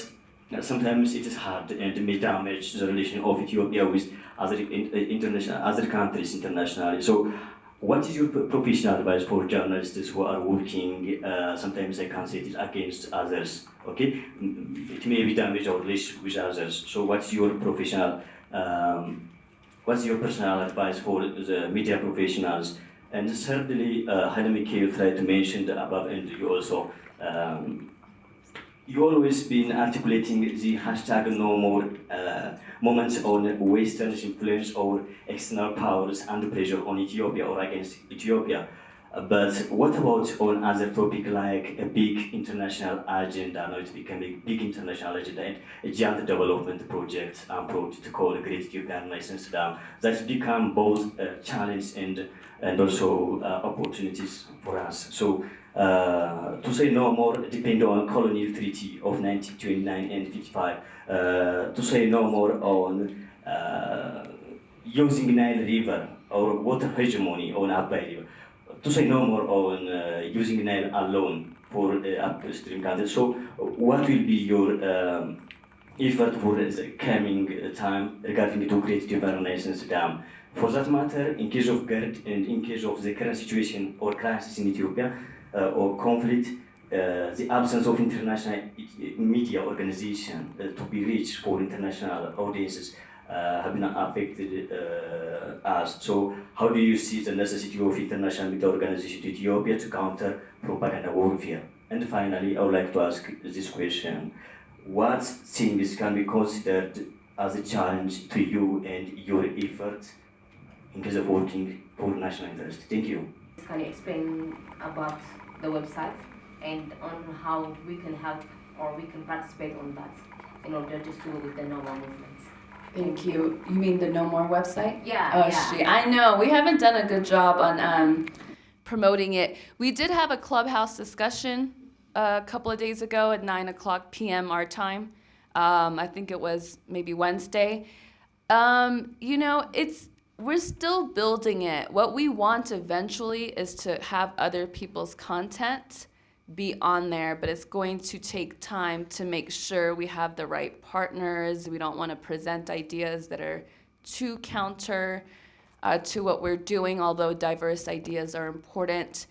G: sometimes it is hard and may damage the relation of Ethiopia with other countries internationally. So what is your professional advice for journalists who are working, sometimes I can say it is against others, okay? It may be damage our relationship with others. So what's your personal advice for the media professionals? And thirdly, Haile Mikhail tried to mention the above, and you also, you always been articulating the hashtag no more moments on Western's influence or external powers and pressure on Ethiopia or against Ethiopia. But what about on other topic like a big international agenda? Now it's becoming a big international agenda and a giant development project approach to call Great Ethiopian Renaissance Dam. That's become both a challenge and also opportunities for us. So to say no more depend on colonial treaty of 1929 and 55. To say no more on using Nile River or water hegemony on Abai River. To say no more on using Nile alone for upstream countries. So what will be your effort for the coming time regarding to Great Ethiopian Renaissance Dam? For that matter, in case of GERD and in case of the current situation or crisis in Ethiopia, or conflict, the absence of international media organization to be reached for international audiences have been affected us. So how do you see the necessity of international media organization to Ethiopia to counter propaganda warfare? And finally, I would like to ask this question. What things can be considered as a challenge to you and your effort in case of working for national interest? Thank you.
H: Can you explain about the website and on how we can help or we can participate on that in order just to with the No More movement?
C: Thank you. You mean the No More website?
H: Yeah.
C: Oh,
H: yeah.
C: I know. We haven't done a good job on promoting it. We did have a Clubhouse discussion a couple of days ago at 9:00 p.m. our time. I think it was maybe Wednesday. We're still building it. What we want eventually is to have other people's content be on there, but it's going to take time to make sure we have the right partners. We don't want to present ideas that are too counter to what we're doing, although diverse ideas are important.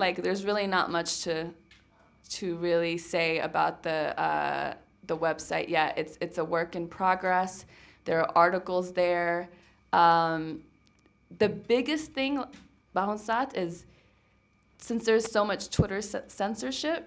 C: Like, there's really not much to really say about the website yet. It's a work in progress. There are articles there. The biggest thing, Bahonsat, is since there's so much Twitter censorship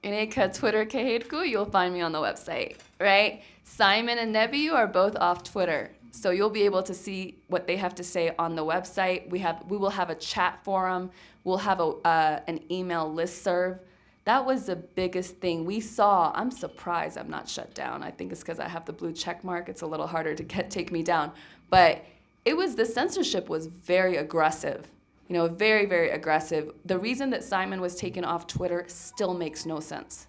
C: Twitter ከሄድኩ you'll find me on the website, right? Simon and Nebiu are both off Twitter. So you'll be able to see what they have to say on the website. We will have a chat forum. We'll have an email listserv. That was the biggest thing we saw. I'm surprised I'm not shut down. I think it's because I have the blue check mark. It's a little harder to take me down. But the censorship was very aggressive. Very, very aggressive. The reason that Simon was taken off Twitter still makes no sense.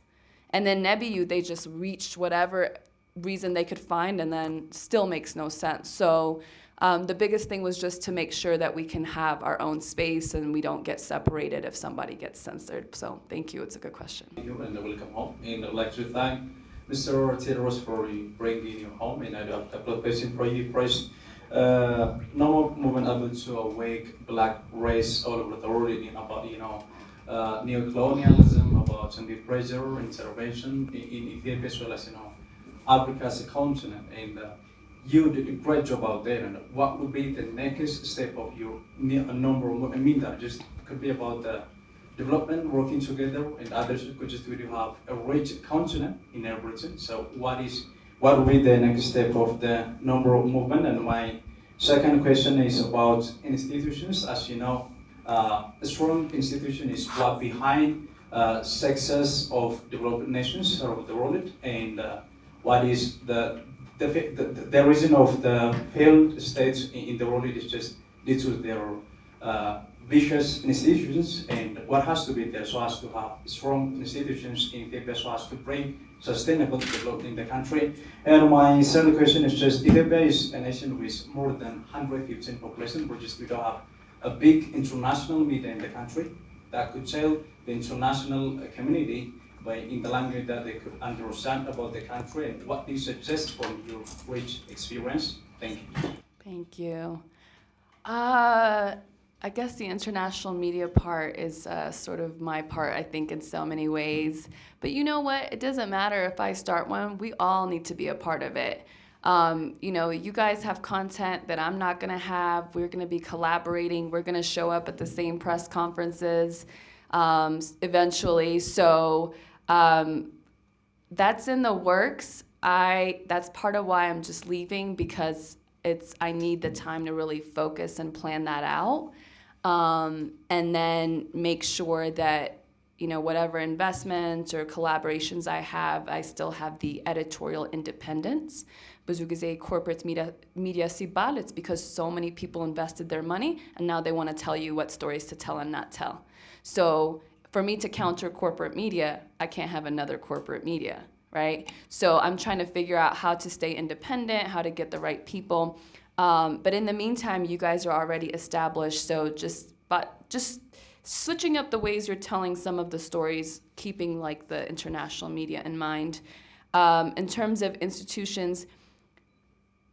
C: And then Nebiu, they just reached whatever reason they could find and then still makes no sense. So the biggest thing was just to make sure that we can have our own space and we don't get separated if somebody gets censored. So thank you. It's a good question.
I: Thank you and welcome home. And I'd like to thank Mr. Tedros for bringing you home. And I have a couple of questions for you. First, no more movement able to awake black race all over the world about neocolonialism, about anti-pressure, intervention in Ethiopia as well as Africa as a continent. And you did a great job out there. And what would be the next step of your number of that just could be about the development, working together, and others could just really have a rich continent in everything. So what will be the next step of the number of movement? And my second question is about institutions. As you know, a strong institution is what behind success of developed nations around the world, and what is the reason of the failed states in the world is just due to their vicious institutions, and what has to be there so as to have strong institutions in Ethiopia so as to bring sustainable development in the country. And my third question is just Ethiopia is a nation with more than 115 population, which is we don't have a big international media in the country that could tell the international community in the language that they could understand about the country. And what do you suggest from your rich experience? Thank you.
C: Thank you. I guess the international media part is sort of my part, I think, in so many ways. But you know what? It doesn't matter if I start one. We all need to be a part of it. You guys have content that I'm not going to have. We're going to be collaborating. We're going to show up at the same press conferences eventually. So that's in the works. That's part of why I'm just leaving, because I need the time to really focus and plan that out. And then make sure that, whatever investments or collaborations I have, I still have the editorial independence. ብዙ ጊዜ corporate media ሲባል, it's because so many people invested their money and now they want to tell you what stories to tell and not tell. So for me to counter corporate media, I can't have another corporate media, right? So I'm trying to figure out how to stay independent, how to get the right people. But in the meantime, you guys are already established, so just switching up the ways you're telling some of the stories, keeping like the international media in mind. In terms of institutions,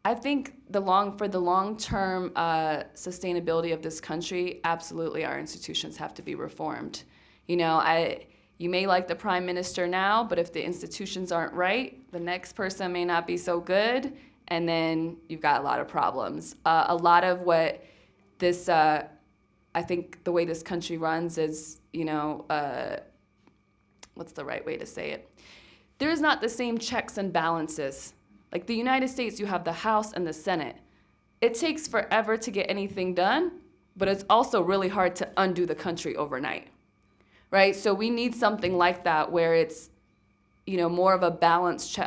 C: I think for the long-term sustainability of this country, absolutely our institutions have to be reformed. You may like the prime minister now, but if the institutions aren't right, the next person may not be so good, and then you've got a lot of problems. A lot of what this, I think the way this country runs is, what's the right way to say it? There is not the same checks and balances. Like the United States, you have the House and the Senate. It takes forever to get anything done, but it's also really hard to undo the country overnight, right? So we need something like that where it's, more of a balanced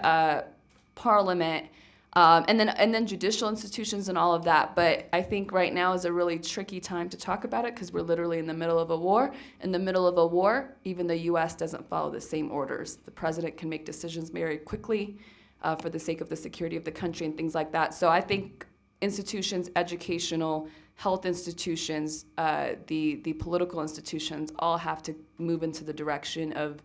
C: parliament, and then judicial institutions and all of that. But I think right now is a really tricky time to talk about it because we're literally in the middle of a war. In the middle of a war, even the U.S. doesn't follow the same orders. The president can make decisions very quickly for the sake of the security of the country and things like that. So I think institutions, educational, health institutions, the political institutions all have to move into the direction of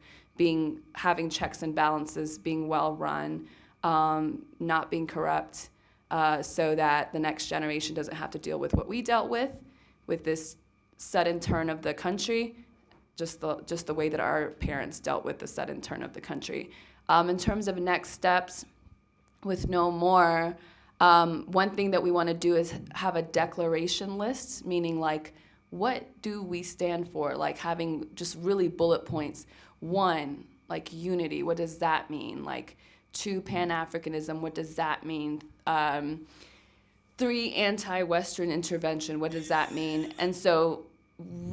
C: having checks and balances, being well run, not being corrupt, so that the next generation doesn't have to deal with what we dealt with this sudden turn of the country, just the way that our parents dealt with the sudden turn of the country. In terms of next steps with No More, one thing that we want to do is have a declaration list, meaning like, what do we stand for? Like having just really bullet points. One, Like unity, what does that mean? Like 2, Pan-Africanism, what does that mean? 3, anti-Western intervention, what does that mean? And so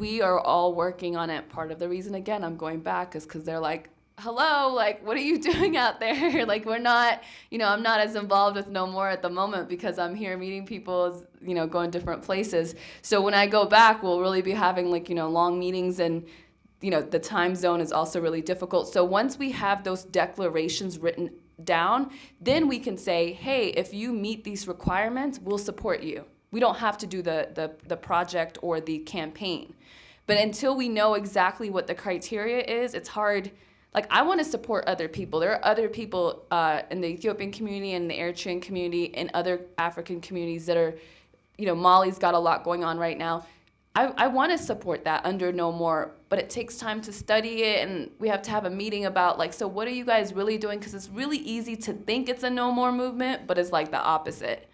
C: we are all working on it. Part of the reason, again, I'm going back is because they're like, hello, like, what are you doing out there? Like, we're not, I'm not as involved with No More at the moment because I'm here meeting people, going different places. So when I go back, we'll really be having like, long meetings, and, the time zone is also really difficult. So once we have those declarations written down, then we can say, hey, if you meet these requirements, we'll support you. We don't have to do the project or the campaign. But until we know exactly what the criteria is, it's hard. Like, I want to support other people. There are other people in the Ethiopian community and the Eritrean community and other African communities that are, Mali's got a lot going on right now. I want to support that under No More, but it takes time to study it, and we have to have a meeting about, like, so what are you guys really doing? Because it's really easy to think it's a No More movement, but it's like the opposite.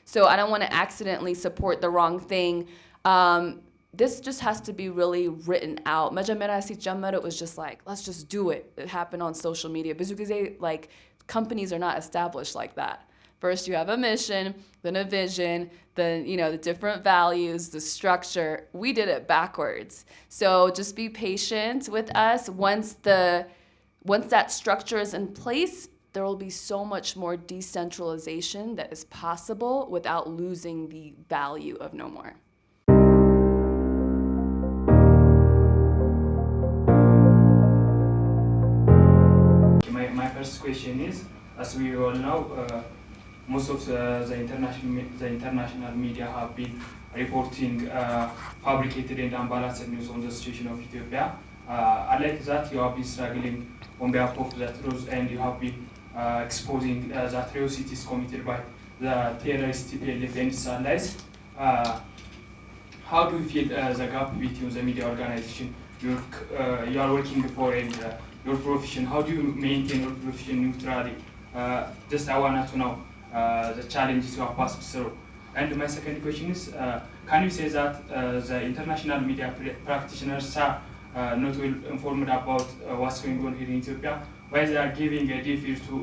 C: So I don't want to accidentally support the wrong thing. This just has to be really written out. መጀመሪያ ሲጀመር it was just like, let's just do it. It happened on social media. ብዙ ጊዜ, like, companies are not established like that. First you have a mission, then a vision, then, the different values, the structure. We did it backwards. So just be patient with us. Once that structure is in place, there will be so much more decentralization that is possible without losing the value of No More.
J: My first question is, as we all know, most of the international media have been reporting fabricated and unbalanced news on the situation of Ethiopia. I like that you have been struggling on behalf of the truth, and you have been exposing the atrocities committed by the terrorist TPLF and its allies. How do you feel the gap between the media organization you are working for and your profession? How do you maintain your profession neutrally? Just I wanted to know the challenges you have passed through. And my second question is, can you say that the international media practitioners are not well informed about what's going on here in Ethiopia? Why they are giving a deaf ear to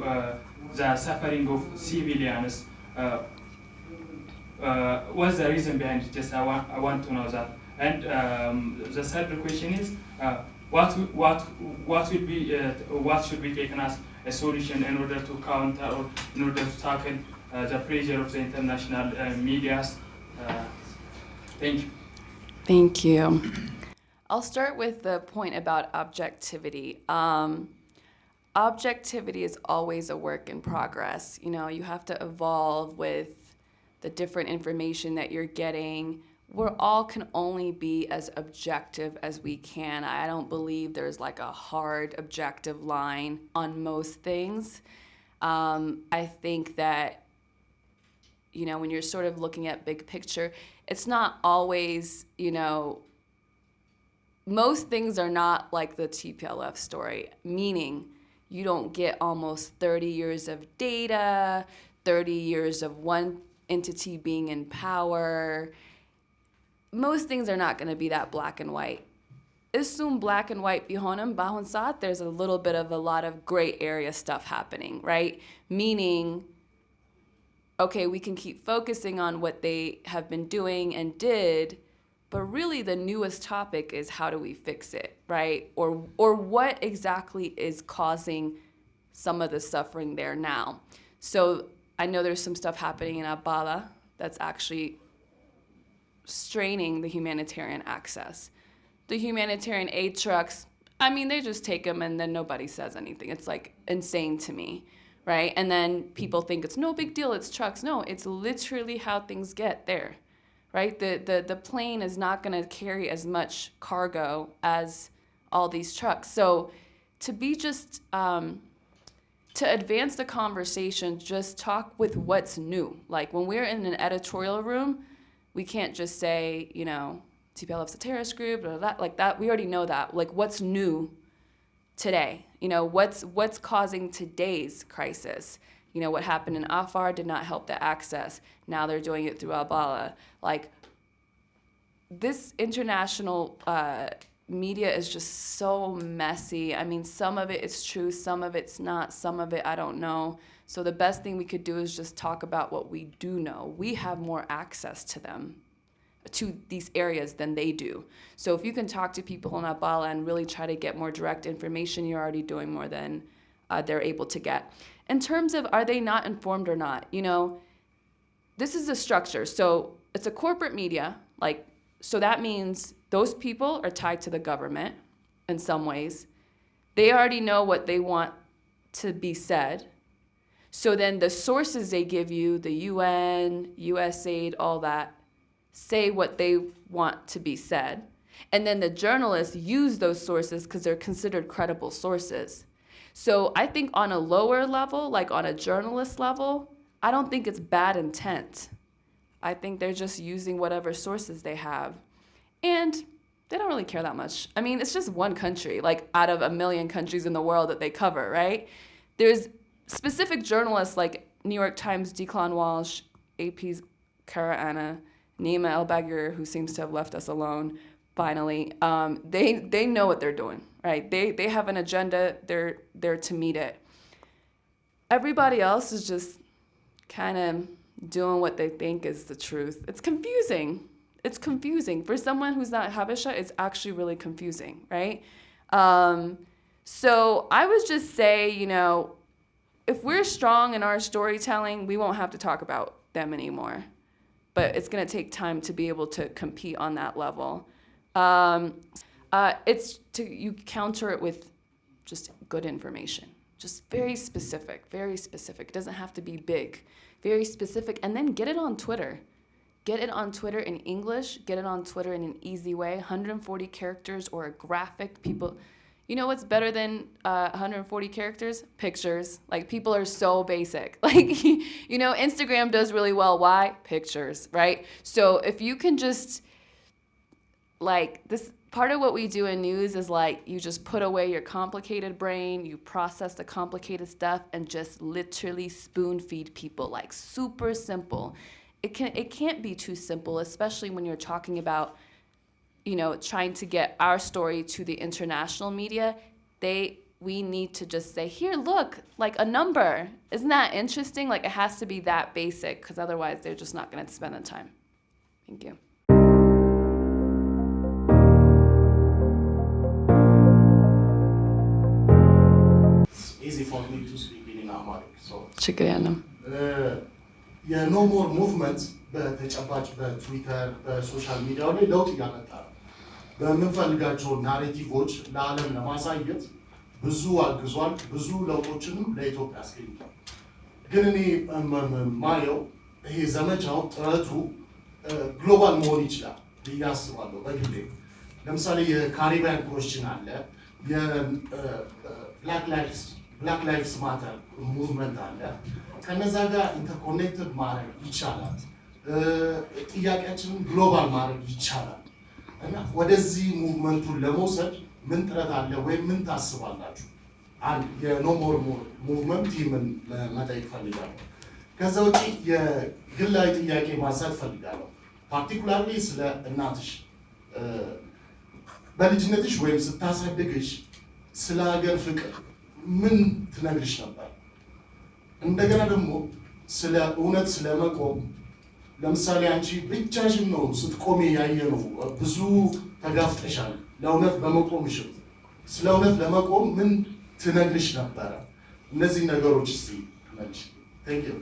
J: the suffering of civilians? What's the reason behind it? Just I want to know that. And the third question is, what should be taken as a solution in order to counter or in order to tackle the pressure of the international medias? Thank you.
C: Thank you. I'll start with the point about objectivity. Objectivity is always a work in progress. You have to evolve with the different information that you're getting. We all can only be as objective as we can. I don't believe there's like a hard objective line on most things. I think that, when you're sort of looking at big picture, it's not always, most things are not like the TPLF story, meaning you don't get almost 30 years of data, 30 years of one entity being in power. Most things are not going to be that black and white. Assume black and white bihonim bahon saat, there's a little bit of a lot of gray area stuff happening, right? Meaning, okay, we can keep focusing on what they have been doing and did, but really the newest topic is how do we fix it, right? Or what exactly is causing some of the suffering there now. So I know there's some stuff happening in Abala that's actually straining the humanitarian access. The humanitarian aid trucks, they just take them and then nobody says anything. It's like insane to me, right? And then people think it's no big deal, it's trucks. No, it's literally how things get there, right? The plane is not going to carry as much cargo as all these trucks. So to be just, to advance the conversation, just talk with what's new. Like when we're in an editorial room, we can't just say, TPLF's a terrorist group, or that, like that. We already know that. Like, what's new today? What's causing today's crisis? What happened in Afar did not help the access. Now they're doing it through Abala. Like, this international media is just so messy. I mean, some of it is true, some of it's not, some of it I don't know. So the best thing we could do is just talk about what we do know. We have more access to them, to these areas than they do. So if you can talk to people in Abala and really try to get more direct information, you're already doing more than they're able to get. In terms of are they not informed or not, you know, this is a structure. So it's a corporate media, like, so that means those people are tied to the government in some ways. They already know what they want to be said. So then the sources they give you, the UN, USAID, all that, say what they want to be said. And then the journalists use those sources because they're considered credible sources. So I think on a lower level, like on a journalist level, I don't think it's bad intent. I think they're just using whatever sources they have. And they don't really care that much. I mean, it's just one country, like out of 1 million countries in the world that they cover, right? There's specific journalists like New York Times' Declan Walsh, AP's Kara Anna, Nima El-Bagir, who seems to have left us alone, finally. They know what they're doing, right? They have an agenda, they're there to meet it. Everybody else is just kind of doing what they think is the truth. It's confusing. It's confusing. For someone who's not Habesha, it's actually really confusing, right? So I would just say, you know, if we're strong in our storytelling, we won't have to talk about them anymore. But it's going to take time to be able to compete on that level. You counter it with just good information. Just very specific, very specific. It doesn't have to be big. Very specific. And then get it on Twitter. Get it on Twitter in English. Get it on Twitter in an easy way. 140 characters or a graphic. People... You know what's better than 140 characters? Pictures. Like, people are so basic. Like, you know, Instagram does really well. Why? Pictures, right? So if you can just, like, this part of what we do in news is, like, you just put away your complicated brain, you process the complicated stuff, and just literally spoon feed people, like, super simple. It can't be too simple, especially when you're talking about, you know, trying to get our story to the international media. We need to just say, here, look, like a number. Isn't that interesting? Like, it has to be that basic, because otherwise they're just not going to spend the time. Thank you.
K: It's easy for me to speak in Amharic. So,
E: የኖ ሞር ሙቭመንት በተጨባጭ በትዊተር በሶሻል ሚዲያው ላይ ለውጥ እያመጣ ነው። በምንፈልጋቸው ናሬቲቮች ለዓለም ለማሳየት ብዙ አግዟል። ብዙ ለውጦችንም ለኢትዮጵያ አስገኝቷል። ግን እኔ ማየው ይሄ ዘመቻው ጥረቱ ግሎባል መሆን ይችላል ብዬ አስባለሁ በግሌ። ለምሳሌ የካሪቢያን ኮስችን አለ፣ የብላክ ላይቭስ ማተር ሙቭመንት አለ። ከነዛ ጋር ኢንተርኮኔክትድ ማድረግ ይቻላል። ጥያቄያችንን ግሎባል ማድረግ ይቻላል። እና ወደዚህ ሙቭመንቱን ለመውሰድ ምን ጥረት አለ ወይም ምን ታስባላችሁ? አንድ የኖ ሞር ሙቭመንት ቲምን መጠየቅ ፈልጋለሁ። ከዛ ውጪ የግላዊ ጥያቄ ማንሳት ፈልጋለሁ። ፓርቲኩላርሊ ስለ እናትሽ በልጅነትሽ ወይም ስታሳድግሽ ስለ ሀገር ፍቅር ምን ትነግርሽ ነበር? እንደገና ደግሞ ስለ እውነት ስለመቆም ለምሳሌ አንቺ ብቻሽን ነው ስትቆሚ ያየነው፣ ብዙ ተጋፍጠሻል ለእውነት በመቆምሽ። ስለ እውነት ለመቆም ምን ትነግርሽ ነበረ? እነዚህ ነገሮች እስቲ መልሽ። Thank you.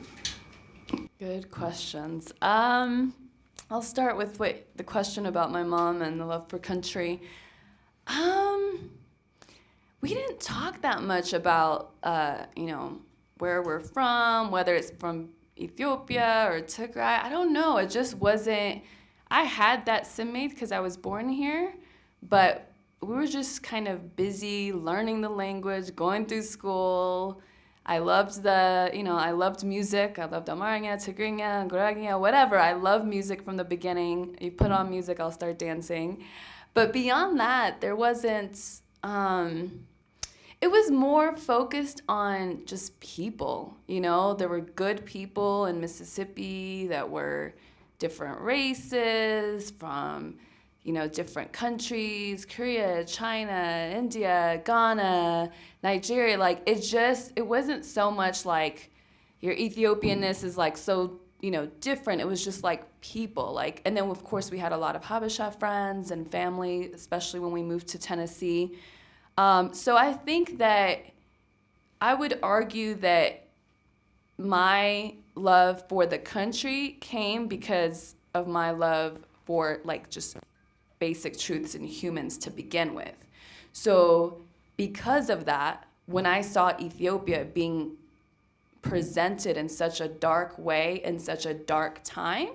C: Good questions. I'll start with the question about my mom and the love for country. We didn't talk that much about, you know, where we're from, whether it's from Ethiopia or Tigray. I don't know. It just wasn't. I had that simate because I was born here, but we were just kind of busy learning the language, going through school. I loved I loved music. I loved Amharic, Tigrinya, Guraginya, whatever. I love music from the beginning. You put on music, I'll start dancing. But beyond that, there wasn't. It was more focused on just people, you know. There were good people in Mississippi that were different races, from, different countries, Korea, China, India, Ghana, Nigeria. Like, it wasn't so much like your Ethiopianness is like so, different. It was just like people. Like, and then of course we had a lot of Habesha friends and family, especially when we moved to Tennessee. So I think that I would argue that my love for the country came because of my love for like just basic truths in humans to begin with. So because of that, when I saw Ethiopia being presented in such a dark way, in such a dark time,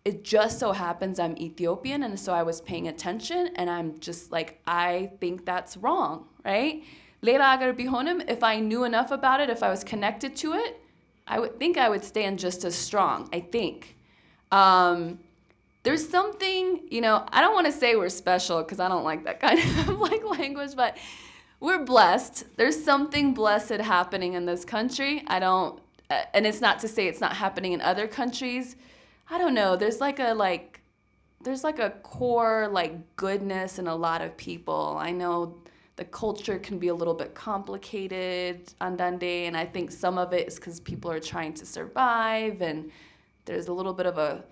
C: it just so happens I'm Ethiopian, and so I was paying attention, and I'm just like, I think that's wrong, right? Leila agar bihonim, if I knew enough about it, if I was connected to it, I would think I would stand just as strong, I think. There's something, I don't want to say we're special because I don't like that kind of like language, but we're blessed. There's something blessed happening in this country. And it's not to say it's not happening in other countries. I don't know. There's like a core like goodness in a lot of people. I know the culture can be a little bit complicated, andande, and I think some of it is because people are trying to survive, and there's a little bit of a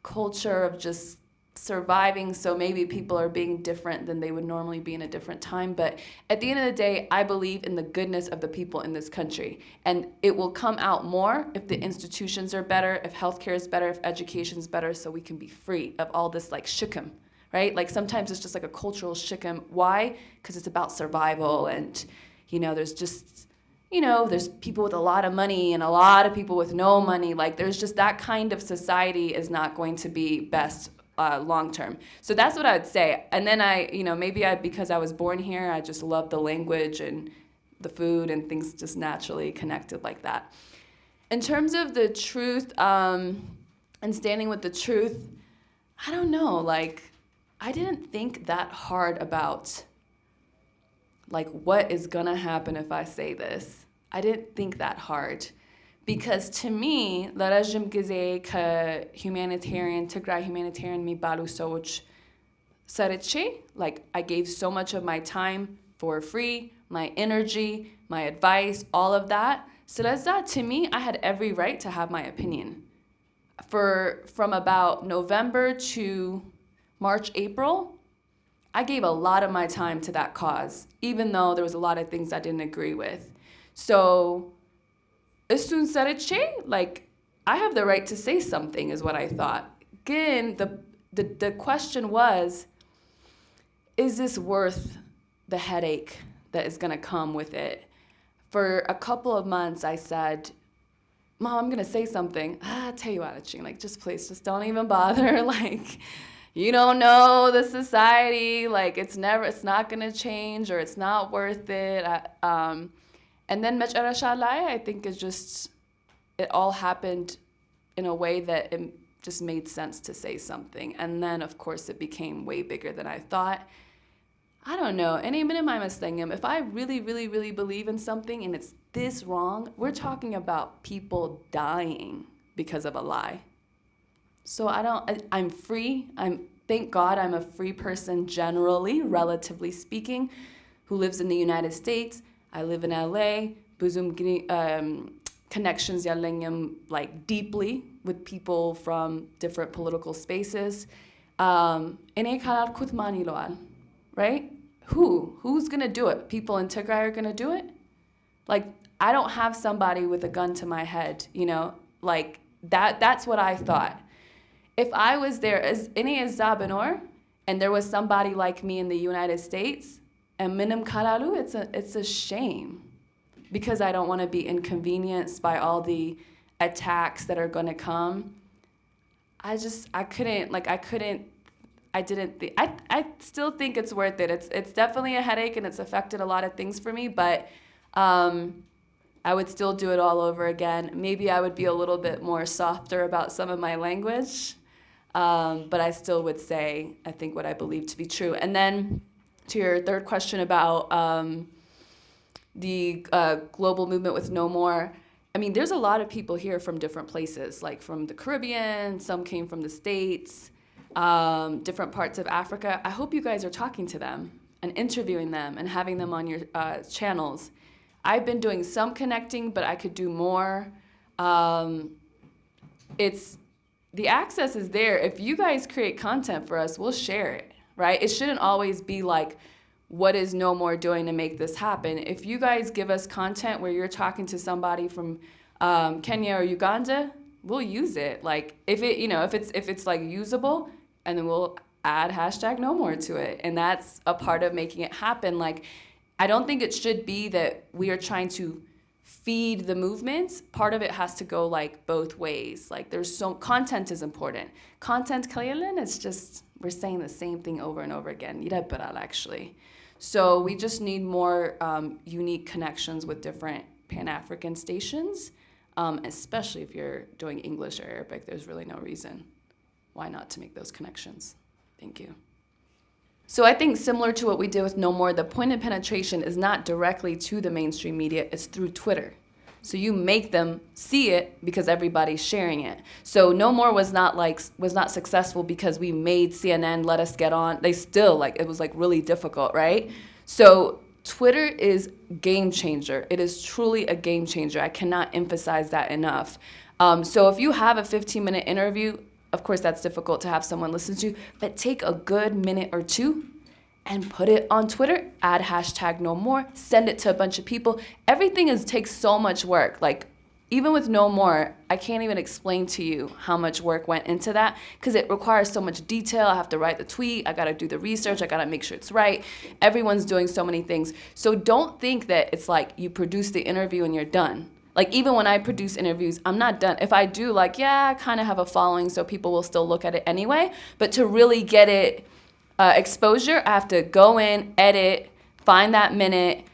C: culture of just surviving, so maybe people are being different than they would normally be in a different time. But at the end of the day, I believe in the goodness of the people in this country, and it will come out more if the institutions are better, if healthcare is better, if education is better, so we can be free of all this like shikam, right? Like sometimes it's just like a cultural shikam. Why? Because it's about survival, and there's just there's people with a lot of money and a lot of people with no money. Like there's just that kind of society is not going to be best long term. So that's what I would say. And then because I was born here, I just love the language and the food and things just naturally connected like that. In terms of the truth and standing with the truth, I don't know. Like, I didn't think that hard about like what is gonna happen if I say this. I didn't think that hard. Because to me, ለረዥም ጊዜ ከሁማኒታሪያን ትግራይ humanitarian የሚባሉ ሰዎች ሰርቼ, like I gave so much of my time for free, my energy, my advice, all of that. ስለዛ to me, I had every right to have my opinion. From about November to March, April, I gave a lot of my time to that cause, even though there was a lot of things I didn't agree with. So እሱን ሰርቼ, like, I have the right to say something is what I thought. Again, the question was, is this worth the headache that is going to come with it? For a couple of months, I said, Mom, I'm going to say something. Tell you what, like, just please, just don't even bother. Like, you don't know the society. Like, it's not going to change, or it's not worth it. And then መጨረሻ ላይ, I think it all happened in a way that it just made sense to say something. And then, of course, it became way bigger than I thought. I don't know. If I really, really, really believe in something and it's this wrong, we're talking about people dying because of a lie. So I'm free. Thank God I'm a free person generally, relatively speaking, who lives in the United States. I live in LA. ብዙም connections ያለኝም like deeply with people from different political spaces. እኔ ካላልኩት ማን ይለዋል? Right? Who's going to do it? People in Tigray are going to do it? Like, I don't have somebody with a gun to my head, like that's what I thought. If I was there as any as Zabanor, and there was somebody like me in the United States, and minim kalalu, it's a shame, because I don't want to be inconvenienced by all the attacks that are going to come. I still think it's worth it. It's definitely a headache, and it's affected a lot of things for me, but I would still do it all over again. Maybe I would be a little bit more softer about some of my language, but I still would say, I think what I believe to be true. And then to your third question about the global movement with No More, I mean, there's a lot of people here from different places, like from the Caribbean, some came from the States. different parts of Africa, I hope you guys are talking to them and interviewing them and having them on your channels. I've been doing some connecting, but I could do more. The access is there. If you guys create content for us, we'll share it, right? It shouldn't always be like, what is No More doing to make this happen? If you guys give us content where you're talking to somebody from Kenya or Uganda, we'll use it. Like if it's like usable, and then we'll add #NoMore to it. And that's a part of making it happen. Like, I don't think it should be that we are trying to feed the movements. Part of it has to go like both ways. Like content is important. Content kalilan, it's just, we're saying the same thing over and over again. Actually. So we just need more unique connections with different Pan-African stations, especially if you're doing English or Arabic. There's really no reason why not to make those connections. Thank you. So I think similar to what we did with No More, the point of penetration is not directly to the mainstream media, it's through Twitter. So you make them see it because everybody's sharing it. So No More was not successful because we made CNN let us get on. They still, it was really difficult, right? So Twitter is game changer. It is truly a game changer. I cannot emphasize that enough. So if you have a 15-minute interview, of course that's difficult to have someone listen to, but take a good minute or two and put it on Twitter, add #NoMore, send it to a bunch of people. Everything takes so much work. Even with No More, I can't even explain to you how much work went into that because it requires so much detail. I have to write the tweet, I gotta do the research, I gotta make sure it's right. Everyone's doing so many things. So don't think that it's like you produce the interview and you're done. Even when I produce interviews, I'm not done. If I do, I kind of have a following, so people will still look at it anyway. But to really get it exposure, I have to go in, edit, find that minute,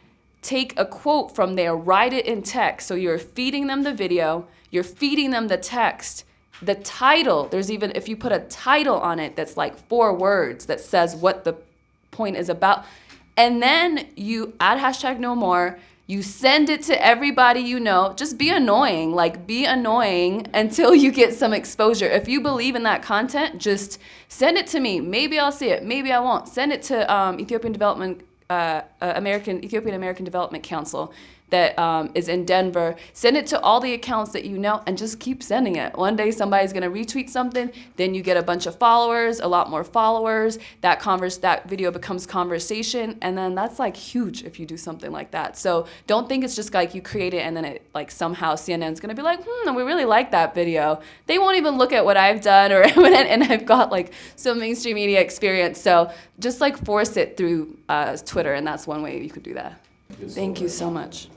C: take a quote from there, write it in text. So you're feeding them the video, you're feeding them the text, the title. There's even, if you put a title on it that's 4 words that says what the point is about, and then you add #NoMore, you send it to everybody you know. Just be annoying. Be annoying until you get some exposure. If you believe in that content, just send it to me. Maybe I'll see it. Maybe I won't. Send it to Ethiopian American Development Council that is in Denver. Send it to all the accounts that you know and just keep sending it. One day somebody's gonna retweet something, then you get a bunch of followers, a lot more followers, that video becomes conversation, and then that's huge if you do something like that. So don't think it's just you create it and then it somehow CNN's gonna be we really like that video. They won't even look at what I've done and I've got some mainstream media experience. So just force it through Twitter, and that's one way you could do that. Thank you so much.